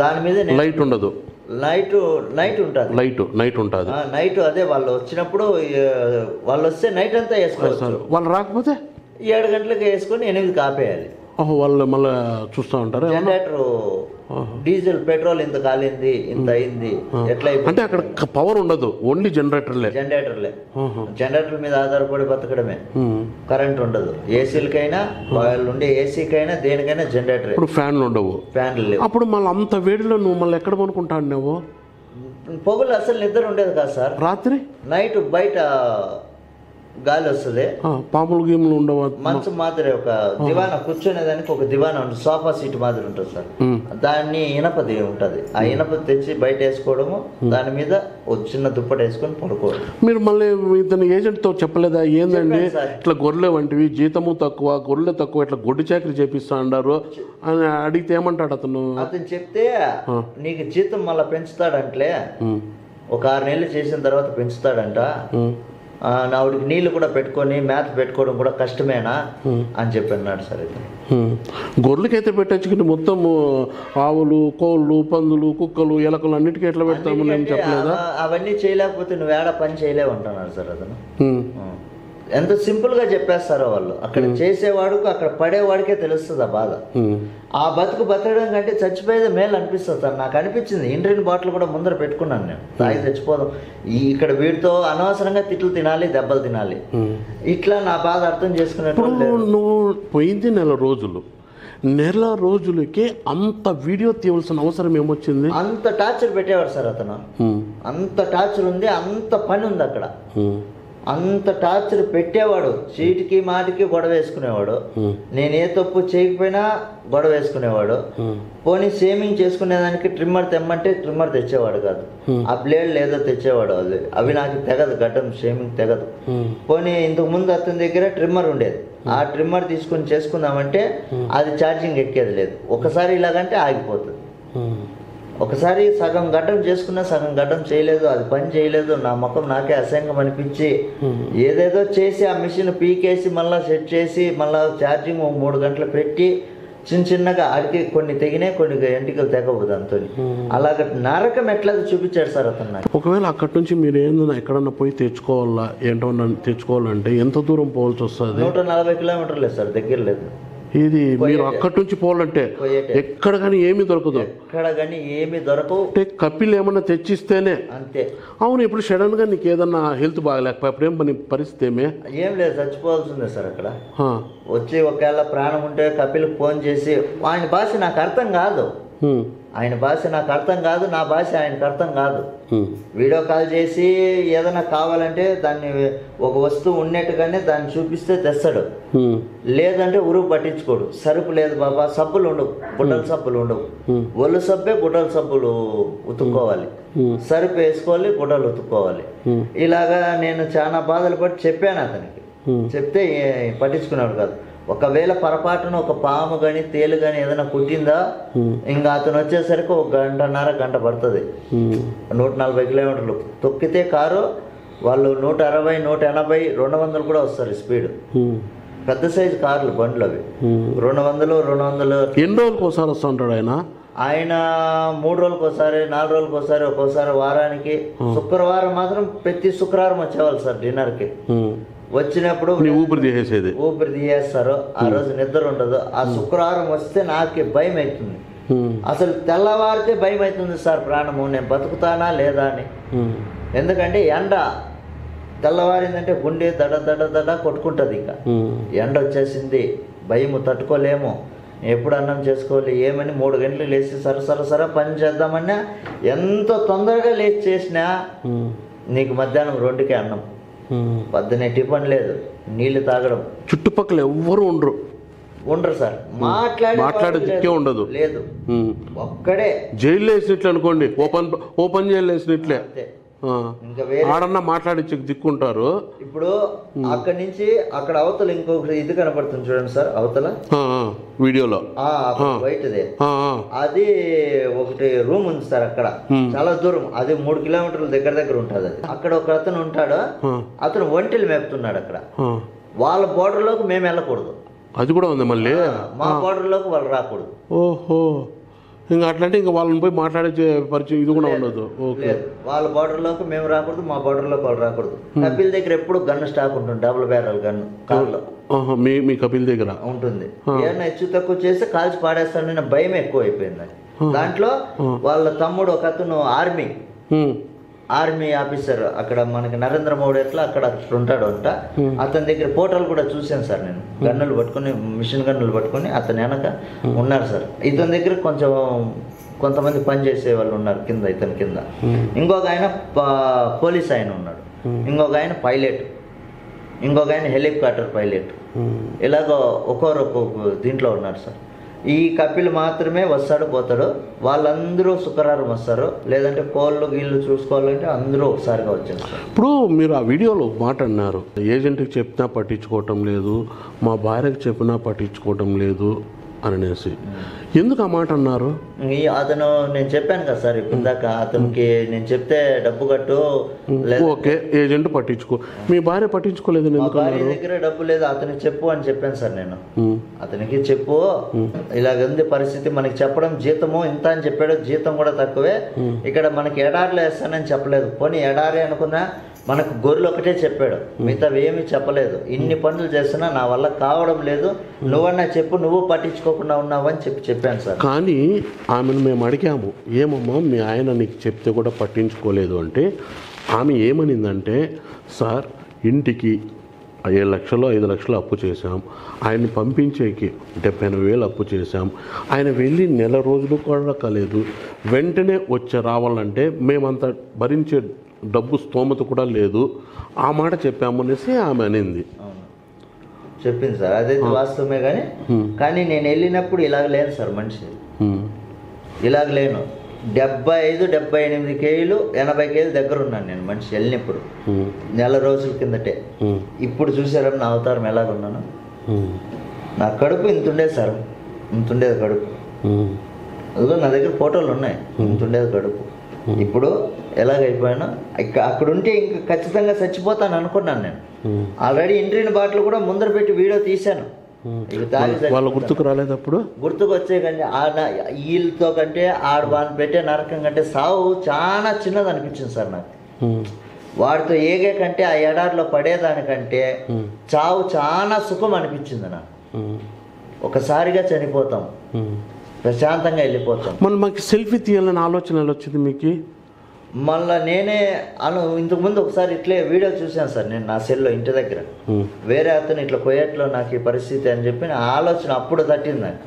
దాని మీద లైట్ ఉండదు, నైట్ ఉంటుంది, నైట్ ఉంటుంది, నైట్ అదే వాళ్ళు వచ్చినప్పుడు వాళ్ళు వస్తే నైట్ అంతా వేసుకోవచ్చు, వాళ్ళు రాకపోతే 7 గంటలకు వేసుకొని 8కి ఆపేయాలి. వాళ్ళు మళ్ళీ చూస్తూ ఉంటారు. జనరేటర్ డీజిల్ పెట్రోల్ ఇంత కాలింది, ఇంత అయింది, ఎట్లా అంటే అక్కడ పవర్ ఉండదు, ఓన్లీ జనరేటర్లే. జనరేటర్ మీద ఆధారపడి బతకడమే, కరెంట్ ఉండదు. ఏసీలకైనా వాళ్ళు ఉండే ఏసీకైనా దేనికైనా జనరేటర్. ఇప్పుడు ఫ్యాన్లు ఉండవు, ఫ్యాన్లు లేవు. అప్పుడు మళ్ళీ అంత వేడిలో నువ్వు మళ్ళీ ఎక్కడ పనుకుంటావు? నువ్వు పొగలు అసలు నిద్ర ఉండేది కాదు సార్. రాత్రి నైట్ బయట గాలి వస్తుంది, పాములు గీములు ఉండవు. మంచం మాదిరి ఒక దివానా కూర్చునేదానికి ఒక దివానా ఉంటుంది, సోఫా సీట్ మాదిరి ఉంటుంది సార్. దాన్ని ఇనపది ఉంటుంది, ఆ ఇనపది తెచ్చి బయట వేసుకోవడము, దాని మీద ఒక చిన్న దుప్పటి వేసుకొని పడుకోవడం. మీరు మళ్ళీ ఇతను ఏజెంట్తో చెప్పలేదా? ఏందండి ఇట్లా గొర్రెలు వంటివి, జీతము తక్కువ, గొర్రెలు తక్కువ, ఇట్లా గొడ్డు చాకరీ చేపిస్తా అన్నారు అని అడిగితే ఏమంటాడు అతను? అతను చెప్తే నీకు జీతం మళ్ళీ పెంచుతాడంటే, ఒక 6 నెలలు చేసిన తర్వాత పెంచుతాడంట. నావిడికి నీళ్లు కూడా పెట్టుకొని మేత పెట్టుకోవడం కూడా కష్టమేనా అని చెప్పి అన్నాడు సార్. గొర్రెలకైతే పెట్టచ్చు, మొత్తం ఆవులు, కోళ్ళు, పందులు, కుక్కలు, ఎలకలు అన్నిటికీ ఎట్లా పెడతాము నేను చెప్పలేదా? అవన్నీ చేయలేకపోతే నువ్వు ఏడా పని చేయలేవు అంటున్నాడు సార్ అతను. ఎంత సింపుల్ గా చెప్పేస్తారో వాళ్ళు. అక్కడ చేసేవాడుకు అక్కడ పడేవాడికే తెలుస్తుంది ఆ బాధ. ఆ బతుకు బతకడం కంటే చచ్చిపోయేది మేలు అనిపిస్తుంది సార్. నాకు అనిపించింది. ఇండ్రిన్ బాటిల్ కూడా ముందర పెట్టుకున్నాను నేను, తాగి చచ్చిపోదాం. ఇక్కడ వీడితో అనవసరంగా తిట్లు తినాలి, దెబ్బలు తినాలి, ఇట్లా నా బాధ అర్థం చేసుకునేటప్పుడు. నువ్వు పోయింది నెల రోజులకి అంత వీడియో తీయవలసిన అవసరం ఏమొచ్చింది? అంత టార్చర్ పెట్టేవాడు సార్ అతను. అంత టార్చర్ ఉంది, అంత పని ఉంది అక్కడ. అంత టార్చర్ పెట్టేవాడు. చీటికి మాటికి గొడవ వేసుకునేవాడు. నేను ఏ తప్పు చేయకపోయినా గొడవ వేసుకునేవాడు. పోనీ షేమింగ్ చేసుకునేదానికి ట్రిమ్మర్ తెమ్మంటే ట్రిమ్మర్ తెచ్చేవాడు కాదు. ఆ బ్లేడ్ లేదో తెచ్చేవాడు. అవి నాకు తెగదు, గడ్డం షేమింగ్ తెగదు. పోనీ ఇంతకు ముందు అతని దగ్గర ట్రిమ్మర్ ఉండేది. ఆ ట్రిమ్మర్ తీసుకుని చేసుకుందామంటే అది ఛార్జింగ్ ఎక్కేది లేదు. ఒకసారి ఇలాగంటే ఆగిపోతుంది. ఒకసారి సగం గడ్డం చేసుకున్నా సగం గడ్డం చేయలేదు, అది పని చేయలేదు. నా ముఖం నాకే అసహ్యంగా అనిపించి ఏదేదో చేసి ఆ మిషన్ పీకేసి మళ్ళీ సెట్ చేసి మళ్ళీ ఛార్జింగ్ 3 గంటలు పెట్టి చిన్నగా అడిగి కొన్ని తెగినాయి, కొన్ని ఎంటికలు తెగబోదు అంతో. అలాగ నరకం ఎట్లా చూపించాడు సార్ అతను. ఒకవేళ అక్కడి నుంచి మీరు ఏందన్నా ఎక్కడన్నా పోయి తెచ్చుకోవాలంటే ఎంత దూరం పోవాల్సి వస్తుంది? 140 కిలోమీటర్లు లేదు సార్, దగ్గర లేదు. ఇది మీరు అక్కడి నుంచి పోవాలంటే ఎక్కడ కానీ ఏమీ దొరకదు, ఎక్కడ కానీ ఏమీ దొరకవు. కపిల్ ఏమన్నా తెచ్చిస్తేనే అంతే. అవును. ఇప్పుడు సడన్ గా నీకు ఏదన్నా హెల్త్ బాగలేకపోయి ఏం పని పరిస్థితి ఏం లేదు, చచ్చిపోవాల్సిందే సార్ అక్కడ. వచ్చి ఒకవేళ ప్రాణం ఉంటే కపిల్ ఫోన్ చేసి, ఆయన భాష నాకు అర్థం కాదు, ఆయన భాష నాకు అర్థం కాదు, నా భాష ఆయనకు అర్థం కాదు. వీడియో కాల్ చేసి ఏదైనా కావాలంటే దాన్ని ఒక వస్తువు ఉన్నట్టుగానే దాన్ని చూపిస్తే తెస్తాడు, లేదంటే ఉరుగు పట్టించుకోడు. సరుకు లేదు బాబా, సబ్బులు ఉండవు, గుడ్డల సబ్బులు ఉండవు, ఒళ్ళు సబ్బే గుడ్డల సబ్బులు ఉతుక్కోవాలి, సరుకు వేసుకోవాలి, గుడ్డలు ఉతుక్కోవాలి. ఇలాగా నేను చాలా బాధలు పడి చెప్పాను అతనికి. చెప్తే పట్టించుకున్నాడు కాదు. ఒకవేళ పొరపాటున ఒక పాము కానీ తేలు కానీ ఏదైనా కుట్టిందా, ఇంకా అతను వచ్చేసరికి 1.5 గంట పడుతుంది. 140 కిలోమీటర్లు తొక్కితే కారు వాళ్ళు 160, 180, 200 కూడా వస్తారు స్పీడ్. పెద్ద సైజు కార్లు, బండ్లు అవి. 200, 200. ఎన్ని రోజులకు ఒకసారి వస్తుంటాడు ఆయన? ఆయన 3 రోజులకు ఒకసారి, 4 రోజులకు ఒకసారి, ఒక్కోసారి వారానికి. శుక్రవారం మాత్రం ప్రతి శుక్రవారం వచ్చేవాళ్ళు సార్ డిన్నర్కి. వచ్చినప్పుడు ఊపిరి తీసేస్తారు. ఆ రోజు నిద్ర ఉండదు. ఆ శుక్రవారం వస్తే నాకే భయం అవుతుంది. అసలు తెల్లవారితే భయం అవుతుంది సార్ ప్రాణము, నేను బతుకుతానా లేదా అని. ఎందుకంటే ఎండ తెల్లవారిందంటే గుండె దడ దడ దడ కొట్టుకుంటుంది. ఇక ఎండ వచ్చేసింది, భయము తట్టుకోలేము. ఎప్పుడు అన్నం చేసుకోవాలి ఏమని 3 గంటలు లేచి సర పని చేద్దామన్నా ఎంతో తొందరగా లేచి చేసినా నీకు మధ్యాహ్నం 2కే అన్నం, పొద్దునే టిఫిన్ లేదు, నీళ్లు తాగడం. చుట్టుపక్కల ఎవ్వరు ఉండరు సార్, మాట్లాడే ఉండదు. లేదు, ఒక్కడే. జైల్లో వేసినట్లు అనుకోండి, ఓపెన్ జైల్లో వేసినట్లే. ఆడన్నా మాట్లాడి దిక్కుంటారు. ఇప్పుడు అక్కడి నుంచి అక్కడ అవతల ఇంకొకటి ఇది కనపడుతుంది చూడండి సార్, అవతల వీడియోలో వైట్దే, అది ఒకటి రూమ్ ఉంది సార్ అక్కడ. చాలా దూరం, అది 3 కిలోమీటర్ల దగ్గర ఉంటుంది. అది అక్కడ ఒక అతను ఉంటాడు, అతను ఒంటెలు మేపుతున్నాడు అక్కడ. వాళ్ళ బోర్డర్ లోకి మేము వెళ్ళకూడదు. అది కూడా ఉంది మళ్ళీ, మా బోర్డర్ లోకి వాళ్ళు రాకూడదు. ఓహో, ఇంకా అట్లంటే ఇంకా వాళ్ళని పోయి మాట్లాడే పరిచయం ఇది కూడా ఉండదు. వాళ్ళ బార్డర్ లోకి మేము రాకూడదు, మా బార్డర్ లోకి వాళ్ళు రాకూడదు. కపిల్ దగ్గర ఎప్పుడు గన్ను స్టాక్ ఉంటుంది, 2 బ్యారల్ గన్ను కార్లో. మీ కపిల్ దగ్గర ఉంటుంది. ఏమన్నా హెచ్చు తక్కువ చేస్తే కాల్చి పాడేస్తాను, భయం ఎక్కువ అయిపోయింది. దాంట్లో వాళ్ళ తమ్ముడు ఒక అతను ఆర్మీ ఆఫీసర్, అక్కడ మనకి నరేంద్ర మోడీ ఎట్లా అక్కడ ఉంటాడు అంట. అతని దగ్గర ఫోటోలు కూడా చూశాను సార్ నేను. గన్నులు పట్టుకుని, మిషన్ గన్నులు పట్టుకుని అతని వెనక ఉన్నారు సార్. ఇతని దగ్గర కొంతమంది పని చేసే వాళ్ళు ఉన్నారు కింద, ఇతని కింద. ఇంకొక ఆయన పోలీస్ ఆయన ఉన్నాడు, ఇంకొక ఆయన పైలట్, ఇంకొక ఆయన హెలికాప్టర్ పైలట్. ఇలాగో ఒక్కొక్క దీంట్లో ఉన్నారు సార్. ఈ కపిల్ మాత్రమే వస్తాడు పోతాడు, వాళ్ళందరూ శుక్రవారం వస్తారు. లేదంటే కోళ్ళు గీళ్ళు చూసుకోవాలంటే అందరూ ఒకసారిగా వచ్చారు సార్. ఇప్పుడు మీరు ఆ వీడియోలో మాట అన్నారు, ఏజెంట్కి చెప్పినా పట్టించుకోవటం లేదు, మా భార్యకి చెప్పినా పట్టించుకోవటం లేదు అనేసి. ఎందుకు ఆ మాట అన్నారు? అతను నేను చెప్పాను కదా సార్ ఇందాక, అతనికి నేను చెప్తే డబ్బు కట్టు, ఓకే ఏజెంట్ పట్టించుకో, మీ భార్య పట్టించుకోలేదు, భార్య దగ్గర డబ్బు లేదు, అతనికి చెప్పు అని చెప్పాను సార్ నేను. అతనికి చెప్పు, ఇలాగంది పరిస్థితి, మనకి చెప్పడం జీతము ఇంత అని చెప్పాడు, జీతం కూడా తక్కువే, ఇక్కడ మనకి ఎడారిలో వేస్తానని చెప్పలేదు. పోనీ ఎడారి అనుకున్నా మనకు గొర్రెలు ఒకటే చెప్పాడు, మిగతా ఏమీ చెప్పలేదు. ఇన్ని పనులు చేస్తున్నా నా వల్ల కావడం లేదు, నువ్వన్నా చెప్పు, నువ్వు పట్టించుకోకుండా ఉన్నావు అని చెప్పాను సార్. కానీ ఆమెను మేము అడిగాము, ఏమమ్మా మీ ఆయన నీకు చెప్తే కూడా పట్టించుకోలేదు అంటే, ఆమె ఏమనిందంటే, సార్ ఇంటికి 7 లక్షలు 5 లక్షలు అప్పు చేశాం, ఆయన్ని పంపించేకి 70,000 అప్పు చేశాం, ఆయన వెళ్ళి నెల రోజులు కూడా కాలేదు, వెంటనే రావాలంటే మేమంతా భరించే డబ్బు స్తోమత కూడా లేదు, ఆ మాట చెప్పాము అనేసి ఆమె అనింది. చెప్పింది సార్, అదైతే వాస్తవమే. కానీ నేను వెళ్ళినప్పుడు ఇలాగ లేను సార్, మనిషి ఇలాగ లేను. 75-78 కేజీలు 80 కేజీలు దగ్గర ఉన్నాను నేను మనిషి వెళ్ళినప్పుడు, నెల రోజుల కిందటే. ఇప్పుడు చూసారా నా అవతారం ఎలాగున్నాను? నా కడుపు ఇంత ఉండేది సార్, ఇంత ఉండేది కడుపు. అదిగో నా దగ్గర ఫోటోలు ఉన్నాయి, ఇంత ఉండేది కడుపు. ఇప్పుడు ఎలాగైపోయాను, అక్కడ ఉంటే ఇంకా ఖచ్చితంగా చచ్చిపోతాను అనుకున్నాను నేను. ఆల్రెడీ ఇంట్రీన్ బాటిల్ కూడా ముందర పెట్టి వీడియో తీశాను. వాళ్ళు గుర్తుకు రాలేదు, అప్పుడు గుర్తుకు వచ్చే కంటే వీళ్ళతో కంటే వాళ్ళు పెట్టే నరకం కంటే సావు చాలా చిన్నది అనిపించింది సార్ నాకు. వాడితో ఏగే కంటే ఆ ఎడారిలో పడేదానికంటే చావు చాలా సుఖం అనిపించింది నాకు. ఒకసారిగా చనిపోతాం, ప్రశాంతంగా వెళ్ళిపోతాం. మళ్ళీ మాకు సెల్ఫీ తీయాలని ఆలోచన వచ్చింది మీకు? మళ్ళీ నేనే ఇంతకుముందు ఒకసారి ఇట్లే వీడియో చూశాను సార్ నేను నా సెల్లో ఇంటి దగ్గర. వేరే అతను ఇట్లా పోయేట్లో నాకు ఈ పరిస్థితి అని చెప్పి నా ఆలోచన అప్పుడు తట్టింది నాకు.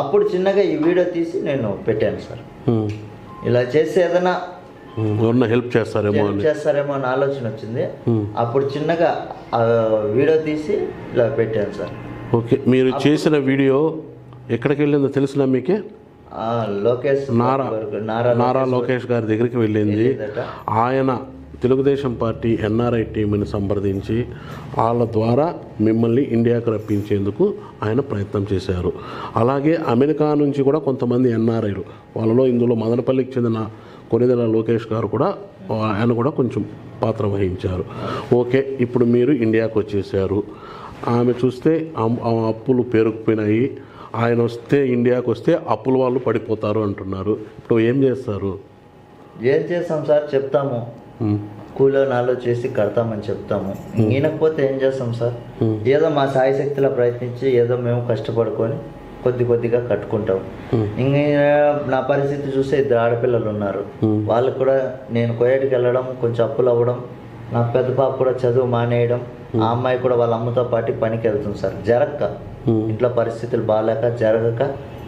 అప్పుడు చిన్నగా ఈ వీడియో తీసి నేను పెట్టాను సార్. ఇలా చేస్తే ఏదైనా హెల్ప్ చేస్తారేమో అని ఆలోచన వచ్చింది. అప్పుడు చిన్నగా వీడియో తీసి ఇలా పెట్టాను సార్. ఓకే, మీరు చేసిన వీడియో ఎక్కడికి వెళ్ళిందో తెలుసునా మీకే? నారా లోకేష్ గారి దగ్గరికి వెళ్ళింది. ఆయన తెలుగుదేశం పార్టీ ఎన్ఆర్ఐ టీంని సంప్రదించి వాళ్ళ ద్వారా మిమ్మల్ని ఇండియాకు రప్పించేందుకు ఆయన ప్రయత్నం చేశారు. అలాగే అమెరికా నుంచి కూడా కొంతమంది ఎన్ఆర్ఐలు, వాళ్ళలో ఇందులో మదనపల్లికి చెందిన కొనిదెల లోకేష్ గారు కూడా, ఆయన కూడా కొంచెం పాత్ర వహించారు. ఓకే, ఇప్పుడు మీరు ఇండియాకు వచ్చేసారు. ఆమె చూస్తే అప్పులు పేరుకుపోయినాయి, ఆయన వస్తే ఇండియాకు వస్తే అప్పుల వాళ్ళు పడిపోతారు అంటున్నారు. ఇప్పుడు ఏం చేస్తారు? ఏం చేస్తాం సార్, చెప్తాము, కూలో నాలో చేసి కడతామని చెప్తాము. ఈయనకపోతే ఏం చేస్తాం సార్? ఏదో మా సాయశక్తిలో ప్రయత్నించి ఏదో మేము కష్టపడుకొని కొద్దిగా కట్టుకుంటాం. ఇంకా నా పరిస్థితి చూస్తే 2 ఆడపిల్లలు ఉన్నారు. వాళ్ళకు కూడా నేను కోయటికి వెళ్ళడం, కొంచెం అప్పులు అవ్వడం, నా పెద్ద పాప కూడా చదువు మానేయడం, ఆ అమ్మాయి కూడా వాళ్ళ అమ్మతో పాటు పనికి వెళ్తుంది సార్. జరగక, ఇంట్లో పరిస్థితులు బాగాలేక జరగక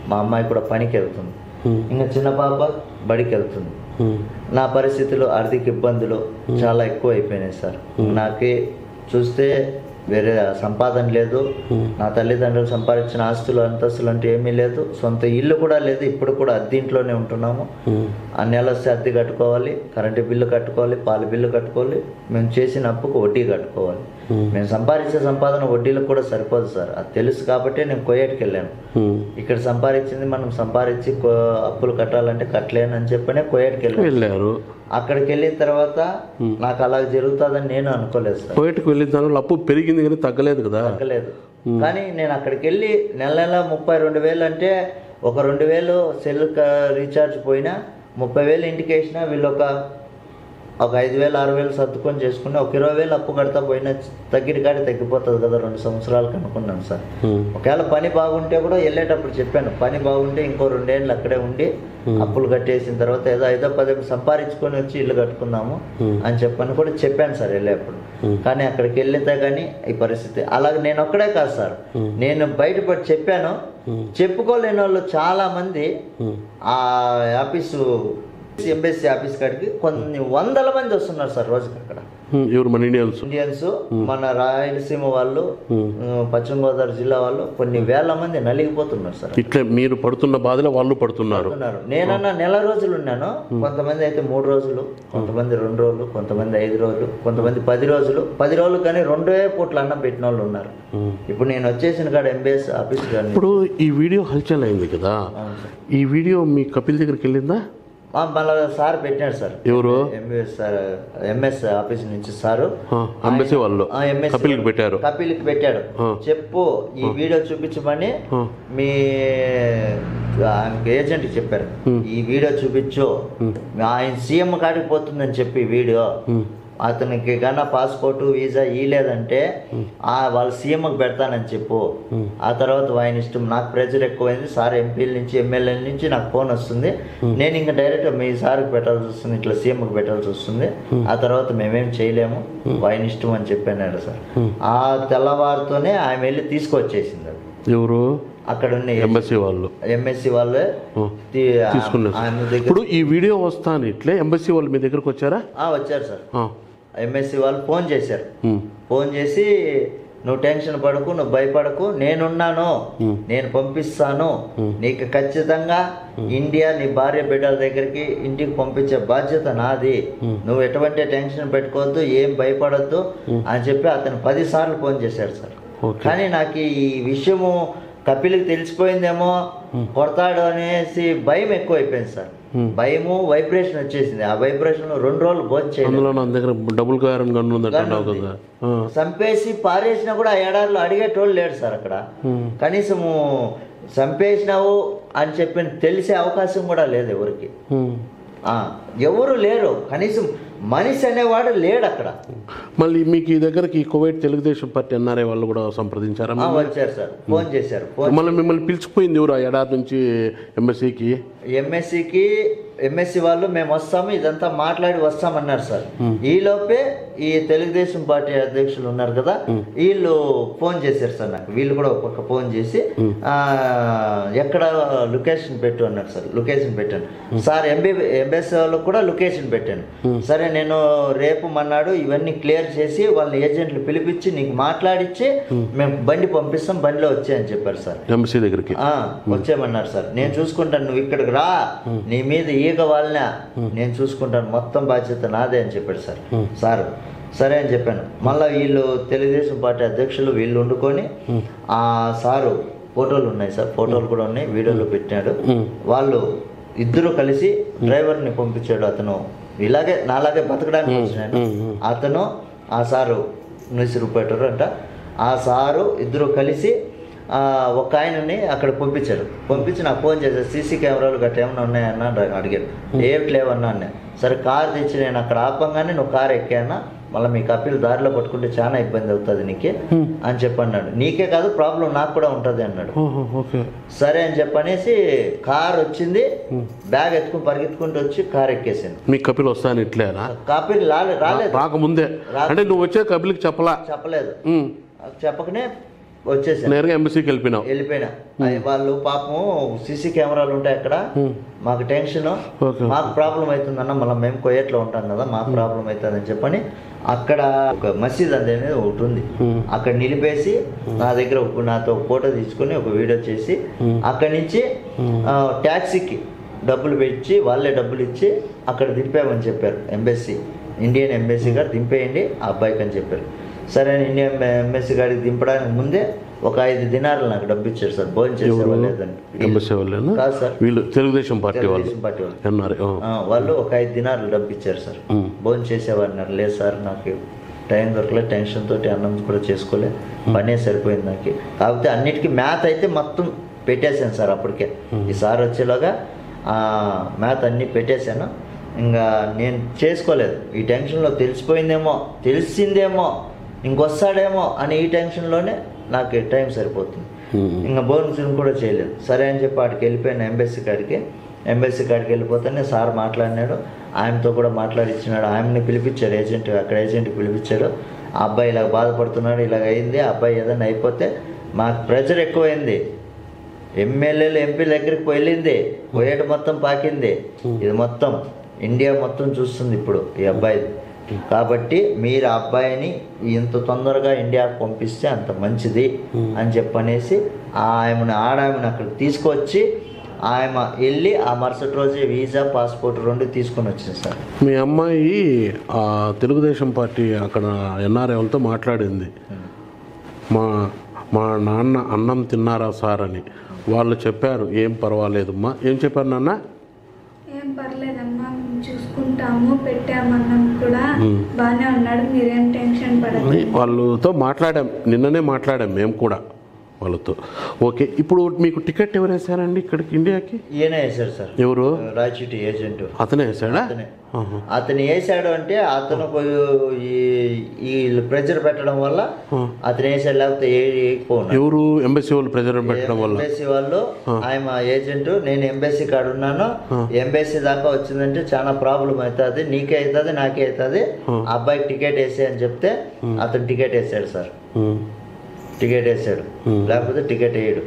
మా అమ్మాయి కూడా పనికి వెళ్తుంది. ఇంకా చిన్న పాప బడికి వెళ్తుంది. నా పరిస్థితులు, ఆర్థిక ఇబ్బందులు చాలా ఎక్కువ అయిపోయినాయి సార్. నాకే చూస్తే వేరే సంపాదన లేదు, నా తల్లిదండ్రులు సంపాదించిన ఆస్తులు అంతస్తులు అంటే ఏమీ లేదు, సొంత ఇల్లు కూడా లేదు. ఇప్పుడు కూడా అద్దెంట్లోనే ఉంటున్నాము. ఆ నెల వస్తే అద్దె కట్టుకోవాలి, కరెంటు బిల్లు కట్టుకోవాలి, పాల బిల్లు కట్టుకోవాలి, మేము చేసిన అప్పుకు వడ్డీ కట్టుకోవాలి. మేము సంపాదించే సంపాదన వడ్డీలకు కూడా సరిపోదు సార్. అది తెలుసు కాబట్టి నేను కోయేటికి వెళ్ళాను. ఇక్కడ సంపాదించింది మనం సంపాదించి అప్పులు కట్టాలంటే కట్టలేను అని చెప్పనే కోయేటికి వెళ్ళారు. అక్కడికి వెళ్ళిన తర్వాత నాకు అలా జరుగుతుందని నేను అనుకోలేదు సార్. కోయేటికి వెళ్ళిన తర్వాత అప్పు పెరిగింది కానీ తగ్గలేదు కదా? తగ్గలేదు. కానీ నేను అక్కడికి వెళ్ళి నెల 32,000 అంటే ఒక 2,000 సెల్ రీఛార్జ్ పోయినా 30,000 ఇంటికి వేసినా వీళ్ళు ఒక ఒక 5,000 6,000 సర్దుకొని చేసుకుని ఒక 20,000 అప్పు కడతా పోయినా తగ్గిపోతుంది కదా 2 సంవత్సరాలకు అనుకున్నాను సార్. ఒకవేళ పని బాగుంటే కూడా వెళ్ళేటప్పుడు చెప్పాను, పని బాగుంటే ఇంకో 2 ఏళ్ళు అక్కడే ఉండి అప్పులు కట్టేసిన తర్వాత ఏదో 5-10 సంపాదించుకొని వచ్చి ఇల్లు కట్టుకుందాము అని చెప్పని కూడా చెప్పాను సార్ వెళ్ళేప్పుడు. కానీ అక్కడికి వెళ్ళితే కానీ ఈ పరిస్థితి అలాగే నేను ఒక్కడే కాదు సార్, నేను బయటపడి చెప్పాను, చెప్పుకోలేని వాళ్ళు చాలా మంది ఆ ఆఫీసు ఎంబెస్సీ ఆఫీస్ కాడికి కొన్ని వందల మంది వస్తున్నారు సార్ రోజుకి. అక్కడ ఎవరు మన ఇండియన్స్, మన రాయలసీమ వాళ్ళు, పశ్చిమ గోదావరి జిల్లా వాళ్ళు కొన్ని వేల మంది నలిగిపోతున్నారు సార్. ఇట్లా మీరు పడుతున్న బాధలో వాళ్ళు పడుతున్నారు. నేనన్నా నెల రోజులు ఉన్నాను, కొంతమంది అయితే 3 రోజులు, కొంతమంది 2 రోజులు, కొంతమంది 5 రోజులు, కొంతమంది 10 రోజులు. 10 రోజులు కానీ 2 పూట్ల అన్నం పెట్టిన వాళ్ళు ఉన్నారు. ఇప్పుడు నేను వచ్చేసిన కాడ ఎంబీఎస్ ఆఫీస్. ఇప్పుడు ఈ వీడియో హల్చల్ అయింది కదా, ఈ వీడియో మీ కపిల్ దగ్గరికి వెళ్ళిందా? మళ్ళీ సార్ పెట్టాడు సార్. ఎవరు? ఎంబీఎస్ సార్, ఎంఎస్ ఆఫీస్ నుంచి సారు ఎంబసీ వాళ్ళు కపిల్కి పెట్టారు. కపిల్కి పెట్టాడు, చెప్పు ఈ వీడియో చూపించమని మీ ఏజెంట్ చెప్పారు, ఈ వీడియో చూపించు, ఆయన సీఎం కాడికి పోతుందని చెప్పి వీడియో, అతనికి కన్నా పాస్పోర్టు వీసా ఇలేదంటే వాళ్ళు సీఎంకి పెడతానని చెప్పు. ఆ తర్వాత ఆయన ఇష్టం. నాకు ప్రెజర్ ఎక్కువైంది సార్, ఎంపీల నుంచి ఎమ్మెల్యేల నుంచి నాకు ఫోన్ వస్తుంది, నేను ఇంకా డైరెక్ట్ మీ సార్కి పెట్టాల్సి వస్తుంది, ఇట్లా సీఎంకి పెట్టాల్సి వస్తుంది, ఆ తర్వాత మేమేం చేయలేము, ఆయన ఇష్టం అని చెప్పాను సార్. ఆ తెల్లవారితోనే ఆమె వెళ్ళి తీసుకొచ్చేసింది. అది ఎవరు? అక్కడ ఉన్న ఎంఎస్సీ వాళ్ళే తీసుకున్నారు. ఇప్పుడు ఈ వీడియో వస్తాను ఇట్లే ఎంబసీ వాళ్ళు మీ దగ్గరకు వచ్చారా? వచ్చారు సార్. ఎంఎస్సీ వాళ్ళు ఫోన్ చేశారు, ఫోన్ చేసి నువ్వు టెన్షన్ పడకు, నువ్వు భయపడకు, నేనున్నాను, నేను పంపిస్తాను, నీకు ఖచ్చితంగా ఇండియా నీ భార్య బిడ్డల దగ్గరికి ఇంటికి పంపించే బాధ్యత నాది, నువ్వు ఎటువంటి టెన్షన్ పెట్టుకోవద్దు, ఏం భయపడద్దు అని చెప్పి అతను 10 సార్లు ఫోన్ చేశాడు సార్. కానీ నాకు ఈ విషయము కపిల్కి తెలిసిపోయిందేమో, కొడతాడు అనేసి భయం ఎక్కువైపోయింది సార్. భయము, వైబ్రేషన్ వచ్చేసింది. ఆ వైబ్రేషన్ 2 రోజులు చంపేసి పారేసినా కూడా ఆ ఎడారిలో అడిగేటోళ్ళు లేడు సార్. అక్కడ కనీసము చంపేసినావు అని చెప్పి తెలిసే అవకాశం కూడా లేదు ఎవరికి, ఎవరు లేరు, కనీసం మనిషి అనేవాడు లేడు అక్కడ. మళ్ళీ మీకు ఈ దగ్గరకి కువైట్ తెలుగుదేశం పార్టీ ఎన్ఆర్ఐ వాళ్ళు కూడా సంప్రదించారా? వచ్చారు సార్, ఫోన్ చేశారు. మళ్ళీ మిమ్మల్ని పిలిచిపోయింది ఎవరు ఆ ఎడారి నుంచి ఎంఎస్సీకి? ఎంఎస్సీ వాళ్ళు మేము వస్తాము, ఇదంతా మాట్లాడి వస్తామన్నారు సార్. ఈలోపే ఈ తెలుగుదేశం పార్టీ అధ్యక్షులు ఉన్నారు కదా, వీళ్ళు ఫోన్ చేశారు సార్ నాకు. వీళ్ళు కూడా ఒక ఫోన్ చేసి ఎక్కడ లొకేషన్ పెట్టు అన్నారు సార్. లొకేషన్ పెట్టాను సార్. ఎంబీఎస్ వాళ్ళకు కూడా లొకేషన్ పెట్టాను. సరే నేను రేపు మన్నాడు ఇవన్నీ క్లియర్ చేసి వాళ్ళ ఏజెంట్లు పిలిపించి నీకు మాట్లాడిచ్చి మేము బండి పంపిస్తాం, బండిలో వచ్చాయని చెప్పారు సార్. ఎంబసీ దగ్గరికి వచ్చామన్నారు సార్. నేను చూసుకుంటాను, నువ్వు ఇక్కడికి రా, నీ మీద ఈగ వాళ్ళ నేను చూసుకుంటాను, మొత్తం బాధ్యత నాదే అని చెప్పాడు సార్. సార్ సరే అని చెప్పాను. మళ్ళీ వీళ్ళు తెలుగుదేశం పార్టీ అధ్యక్షులు వీళ్ళు వండుకొని ఆ సారు ఫోటోలు ఉన్నాయి సార్, ఫోటోలు కూడా ఉన్నాయి, వీడియోలో పెట్టాడు. వాళ్ళు ఇద్దరు కలిసి డ్రైవర్ని పంపించాడు. అతను ఇలాగే నాలాగే బతకడానికి వచ్చినాను. అతను ఆ సారు నిసిరిపోయారు అంట. ఆ సారు ఇద్దరు కలిసి ఒక ఆయనని అక్కడ పంపించాడు. పంపించి నాకు ఫోన్ చేశాడు, సీసీ కెమెరాలు గట్ట ఏమన్నా ఉన్నాయన్నా అడిగాడు. ఏమిటి లేవన్నా అన్నా. సరే కారు తెచ్చి నేను అక్కడ ఆపంగానే నువ్వు కారు ఎక్కానా, మళ్ళీ మీ కపిల్ దారిలో పట్టుకుంటే చాలా ఇబ్బంది అవుతుంది నీకే అని చెప్పన్నాడు. నీకే కాదు ప్రాబ్లం నాకు కూడా ఉంటుంది అన్నాడు. సరే అని చెప్పనేసి కారు వచ్చింది, బ్యాగ్ ఎత్తుకుని పరిగెత్తుకుంటూ వచ్చి కారు ఎక్కేసాను. మీ కపిల్ వస్తాను ఇట్లేనా? కపిల్ రాలేదు, రాకముందే. అంటే నువ్వు వచ్చే కపిల్కి చెప్పలేదు. చెప్పకనే వచ్చేసాను, నేరుగా ఎంబసీకి వెళ్ళిపోయినా. వాళ్ళు పాపం సీసీ కెమెరాలు ఉంటాయి అక్కడ, మాకు టెన్షన్, మాకు ప్రాబ్లం అవుతుందన్న, మళ్ళీ మేము కోయట్లో ఉంటాం కదా, మాకు ప్రాబ్లం అవుతుంది అని చెప్పని అక్కడ ఒక మసీద్ అనేది ఒకటి ఉంది, అక్కడ నిలిపేసి నా దగ్గర నాతో ఫోటో తీసుకుని ఒక వీడియో చేసి అక్కడి నుంచి ట్యాక్సీకి డబ్బులు పెట్టి వాళ్ళే డబ్బులు ఇచ్చి అక్కడ దింపామని చెప్పారు. ఇండియన్ ఎంబసీ గారు దింపేయండి ఆ అబ్బాయికి అని చెప్పారు. సరే ఇండియన్ ఎంబసీ గారికి దింపడానికి ముందే ఒక 5 దినాలు నాకు డబ్బు ఇచ్చారు సార్. భోజనం చేసేవాళ్ళు కాదు సార్, వీళ్ళు తెలుగుదేశం పార్టీ వాళ్ళు వాళ్ళు ఒక 5 దినాలు డబ్బు ఇచ్చారు సార్. భోజనం చేసేవారు. లేదు సార్ నాకు టైం దొరకలేదు, టెన్షన్ తోటి అన్నం కూడా చేసుకోలేదు, పనే సరిపోయింది నాకు. కాకపోతే అన్నిటికీ మ్యాథ్ అయితే మొత్తం పెట్టేశాను సార్. అప్పటికే ఈ సార్ వచ్చేలాగా మ్యాథ్ అన్నీ పెట్టేశాను. ఇంకా నేను చేసుకోలేదు. ఈ టెన్షన్లో తెలిసిందేమో ఇంకొస్తాడేమో అని ఈ టెన్షన్లోనే నాకు టైం సరిపోతుంది. ఇంకా భోజనం కూడా చేయలేదు. సరే అని చెప్పి వాడికి వెళ్ళిపోయాను ఎంబెస్సీ కాడికి వెళ్ళిపోతేనే సార్ మాట్లాడినాడు, ఆయనతో కూడా మాట్లాడిచ్చినాడు. ఆయన్ని పిలిపించాడు అక్కడ ఏజెంట్కి పిలిపించాడు. ఆ అబ్బాయి ఇలాగ బాధపడుతున్నాడు, ఇలాగ అయింది, ఆ అబ్బాయి ఏదైనా అయిపోతే మాకు ప్రెషర్ ఎక్కువైంది. ఎమ్మెల్యేలు ఎంపీల దగ్గరికి పోయేటి మొత్తం పాకింది. ఇది మొత్తం ఇండియా మొత్తం చూస్తుంది ఇప్పుడు ఈ అబ్బాయి. కాబట్టి మీరు ఆ అబ్బాయిని ఇంత తొందరగా ఇండియాకు పంపిస్తే అంత మంచిది అని చెప్పనేసి ఆమెను అక్కడికి తీసుకొచ్చి ఆమె వెళ్ళి ఆ మరుసటి రోజే వీసా పాస్పోర్ట్ 2 తీసుకొని వచ్చింది సార్. మీ అమ్మాయి తెలుగుదేశం పార్టీ అక్కడ ఎన్ఆర్ఐ వాళ్ళతో మాట్లాడింది. మా నాన్న అన్నం తిన్నారా సార్ అని. వాళ్ళు చెప్పారు ఏం పర్వాలేదమ్మా. ఏం చెప్పారు నాన్న? ఏం పర్లేదమ్మా, చూసుకుంటాము, పెట్టామన్నాం కూడా, బాగానే ఉన్నాడు, మీరేం టెన్షన్ పడకండి. వాళ్ళతో నిన్ననే మాట్లాడాం మేము కూడా వాళ్ళతో. ఓకే, ఇప్పుడు మీకు టికెట్ ఎవరు వేసారండి ఇక్కడికి ఇండియాకి? ఈయన వేసాడు సార్. ఎవరు? రాయచూటి ఏజెంట్. అతనే వేసాడా? అతను వేసాడు అంటే అతను ఈ ప్రెజర్ పెట్టడం వల్ల అతను వేసాడు, లేకపోతే ఎవరు? ఎంబసీ వాళ్ళు ప్రెజర్ పెట్టడం వల్ల. ఎంబసీ వాళ్ళు ఆయన ఏజెంట్. నేను ఎంబసీ కాడ ఉన్నాను, ఎంబసీ దాకా వచ్చిందంటే చాలా ప్రాబ్లం అవుతుంది, నీకే అవుతుంది నాకే అవుతుంది, అబ్బాయికి టికెట్ వేసే అని చెప్తే అతను టికెట్ వేసాడు సార్. టికెట్ వేసాడు, లేకపోతే టికెట్ వేయడు.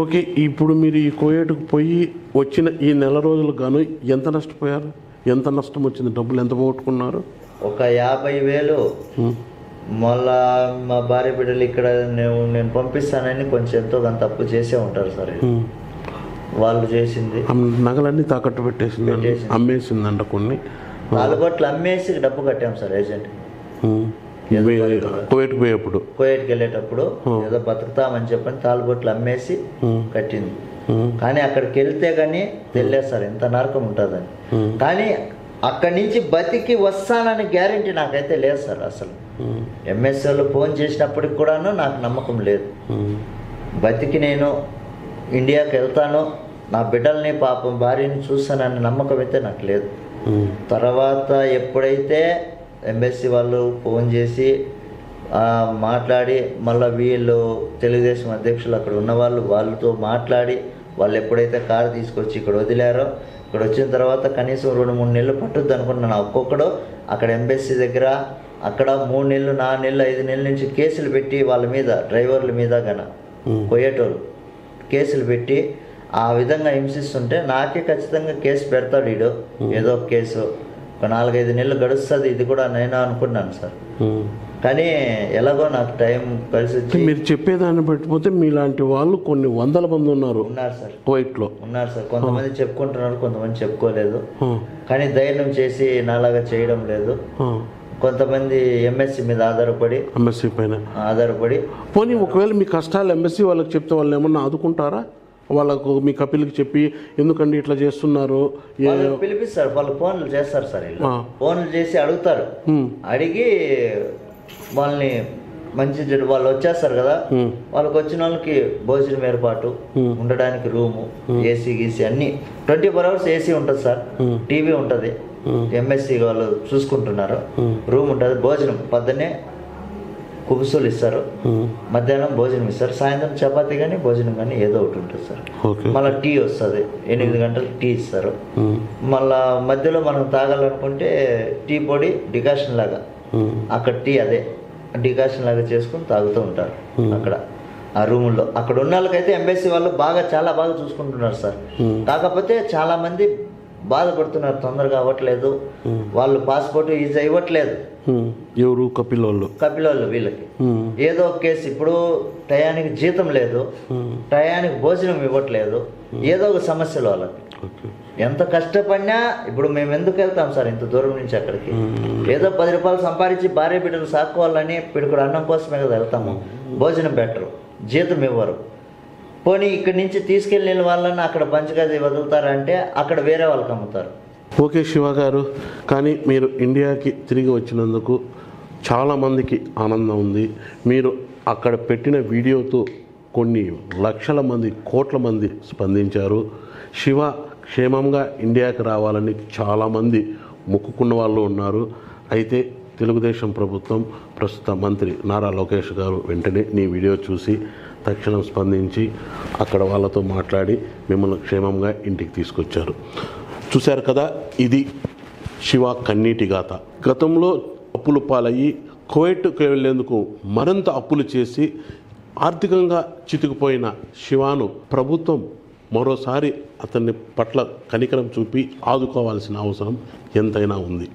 ఓకే, ఇప్పుడు మీరు ఈ కోయేటుకు పోయి వచ్చిన ఈ నెల రోజులకు గాను ఎంత నష్టపోయారు? ఎంత నష్టం వచ్చింది? డబ్బులు ఎంత పోగొట్టుకున్నారు? ఒక 50,000. మళ్ళా మా భార్య బిడ్డలు ఇక్కడ నేను పంపిస్తానని కొంచెం ఎంతో కొంత తప్పు చేసే ఉంటారు సార్. వాళ్ళు చేసింది నగలన్నీ తాకట్టు పెట్టేసింది, అమ్మేసిందంట కొన్ని. 4 కోట్లు అమ్మేసి డబ్బు కట్టాం సార్ ఏజెంట్. కోయేట్కి పోయేప్పుడు, కోయేట్కి వెళ్ళేటప్పుడు ఏదో బతుకుతామని చెప్పని 4 కోట్లు అమ్మేసి కట్టింది. కానీ అక్కడికి వెళ్తే కానీ తెలియదు సార్ ఎంత నరకం ఉంటుందని. కానీ అక్కడి నుంచి బతికి వస్తానని గ్యారెంటీ నాకైతే లేదు సార్. అసలు ఎంఎస్ఎల్ ఫోన్ చేసినప్పటికి కూడాను నాకు నమ్మకం లేదు. బతికి నేను ఇండియాకి వెళ్తాను, నా బిడ్డల్ని పాపం భార్యని చూస్తానని నమ్మకం అయితే నాకు లేదు. తర్వాత ఎప్పుడైతే ఎంబసీ వాళ్ళు ఫోన్ చేసి మాట్లాడి మళ్ళీ వీళ్ళు తెలుగుదేశం అధ్యక్షులు అక్కడ ఉన్న వాళ్ళతో మాట్లాడి వాళ్ళు ఎప్పుడైతే కారు తీసుకొచ్చి ఇక్కడ వదిలారో, ఇక్కడ వచ్చిన తర్వాత కనీసం 2-3 నెలలు పట్టుద్ది అనుకుంటున్నాను. ఒక్కొక్కడు అక్కడ ఎంబసీ దగ్గర అక్కడ 3 నెలలు 4 నెలలు 5 నెలల నుంచి కేసులు పెట్టి వాళ్ళ మీద, డ్రైవర్ల మీద పోయేటోళ్ళు కేసులు పెట్టి ఆ విధంగా హింసిస్తుంటే నాకే ఖచ్చితంగా కేసు పెడతాడు వీడు, ఏదో ఒక కేసు. ఒక 4-5 నెలలు గడుస్తుంది, ఇది కూడా నేను అనుకున్నాను సార్. కానీ ఎలాగో నాకు టైం కలిసి వచ్చి. మీరు చెప్పేదాన్ని బట్టిపోతే మీలాంటి వాళ్ళు కొన్ని 100 మంది ఉన్నారు సార్ కువైట్లో. ఉన్నారు సార్. కొంతమంది చెప్పుకుంటున్నారు, కొంతమంది చెప్పుకోలేదు. కానీ ధైర్యం చేసి నాలాగా చేయడం లేదు. కొంతమంది ఎంఎస్సీ మీద ఆధారపడి పోనీ ఒకవేళ మీ కష్టాలు ఎంఎస్సీ వాళ్ళకి చెప్తే వాళ్ళు ఏమన్నా ఆదుకుంటారా? వాళ్ళకు మీ కపిల్కి చెప్పి ఎందుకండి ఇట్లా చేస్తున్నారు పిలిపిస్తారు, వాళ్ళు ఫోన్లు చేస్తారు సార్. ఫోన్లు చేసి అడుగుతారు, అడిగి వాళ్ళని మంచి చెడు వాళ్ళు వచ్చేస్తారు కదా, వాళ్ళకి వచ్చిన వాళ్ళకి భోజనం ఏర్పాటు, ఉండడానికి రూము, ఏసీ గీసీ అన్ని 24 hours ఏసీ ఉంటుంది సార్, టీవీ ఉంటుంది, ఎంఎస్సీ వాళ్ళు చూసుకుంటున్నారు, రూమ్ ఉంటుంది, భోజనం పొద్దున్నే కుబుసులు ఇస్తారు, మధ్యాహ్నం భోజనం ఇస్తారు, సాయంత్రం చపాతీ కానీ భోజనం కానీ ఏదో ఒకటి ఉంటుంది సార్. మళ్ళీ టీ వస్తుంది, 8 గంటలకు టీ ఇస్తారు. మళ్ళా మధ్యలో మనం తాగాలనుకుంటే టీ పొడి డికాషన్ లాగా అక్కడ టీ అదే డికాషన్ లాగా చేసుకుని తాగుతూ ఉంటారు అక్కడ ఆ రూముల్లో. అక్కడ ఉన్న వాళ్ళకైతే ఎంబసీ వాళ్ళు చాలా బాగా చూసుకుంటున్నారు సార్. కాకపోతే చాలా మంది బాధపడుతున్నారు, తొందరగా అవ్వట్లేదు, వాళ్ళు పాస్పోర్ట్ ఈజీ ఇవ్వట్లేదు. ఎవరు? కపిలోళ్ళు వీళ్ళకి ఏదో ఒక కేసు. ఇప్పుడు టయానికి జీతం లేదు, టయానికి భోజనం ఇవ్వట్లేదు, ఏదో ఒక సమస్యలు వాళ్ళకి. ఎంత కష్టపడినా ఇప్పుడు మేము ఎందుకు వెళ్తాం సార్ ఇంత దూరం నుంచి అక్కడికి? ఏదో 10 రూపాయలు సంపాదించి భార్య బిడ్డలు సాక్కోవాలని పిడుకుడు అన్నం కోసమే కదా వెళ్తాము. భోజనం పెట్టరు, జీతం ఇవ్వరు. పోనీ ఇక్కడి నుంచి తీసుకెళ్ళిన వాళ్ళని అక్కడ పంచగది వదులుతారంటే అక్కడ వేరే వాళ్ళకి అమ్ముతారు. ఓకే శివ గారు, కానీ మీరు ఇండియాకి తిరిగి వచ్చినందుకు చాలామందికి ఆనందం ఉంది. మీరు అక్కడ పెట్టిన వీడియోతో కొన్ని లక్షల మంది, కోట్ల మంది స్పందించారు. శివ క్షేమంగా ఇండియాకి రావాలని చాలామంది మొక్కుకున్న వాళ్ళు ఉన్నారు. అయితే తెలుగుదేశం ప్రభుత్వం ప్రస్తుత మంత్రి నారా లోకేష్ గారు వెంటనే నీ వీడియో చూసి తక్షణం స్పందించి అక్కడ వాళ్ళతో మాట్లాడి మిమ్మల్ని క్షేమంగా ఇంటికి తీసుకొచ్చారు. చూశారు కదా, ఇది శివ కన్నీటి గాథ. గతంలో అప్పులు పాలయ్యి కువైట్కి వెళ్లేందుకు మరింత అప్పులు చేసి ఆర్థికంగా చితికిపోయిన శివాను ప్రభుత్వం మరోసారి అతన్ని పట్ల కనికరం చూపి ఆదుకోవాల్సిన అవసరం ఎంతైనా ఉంది.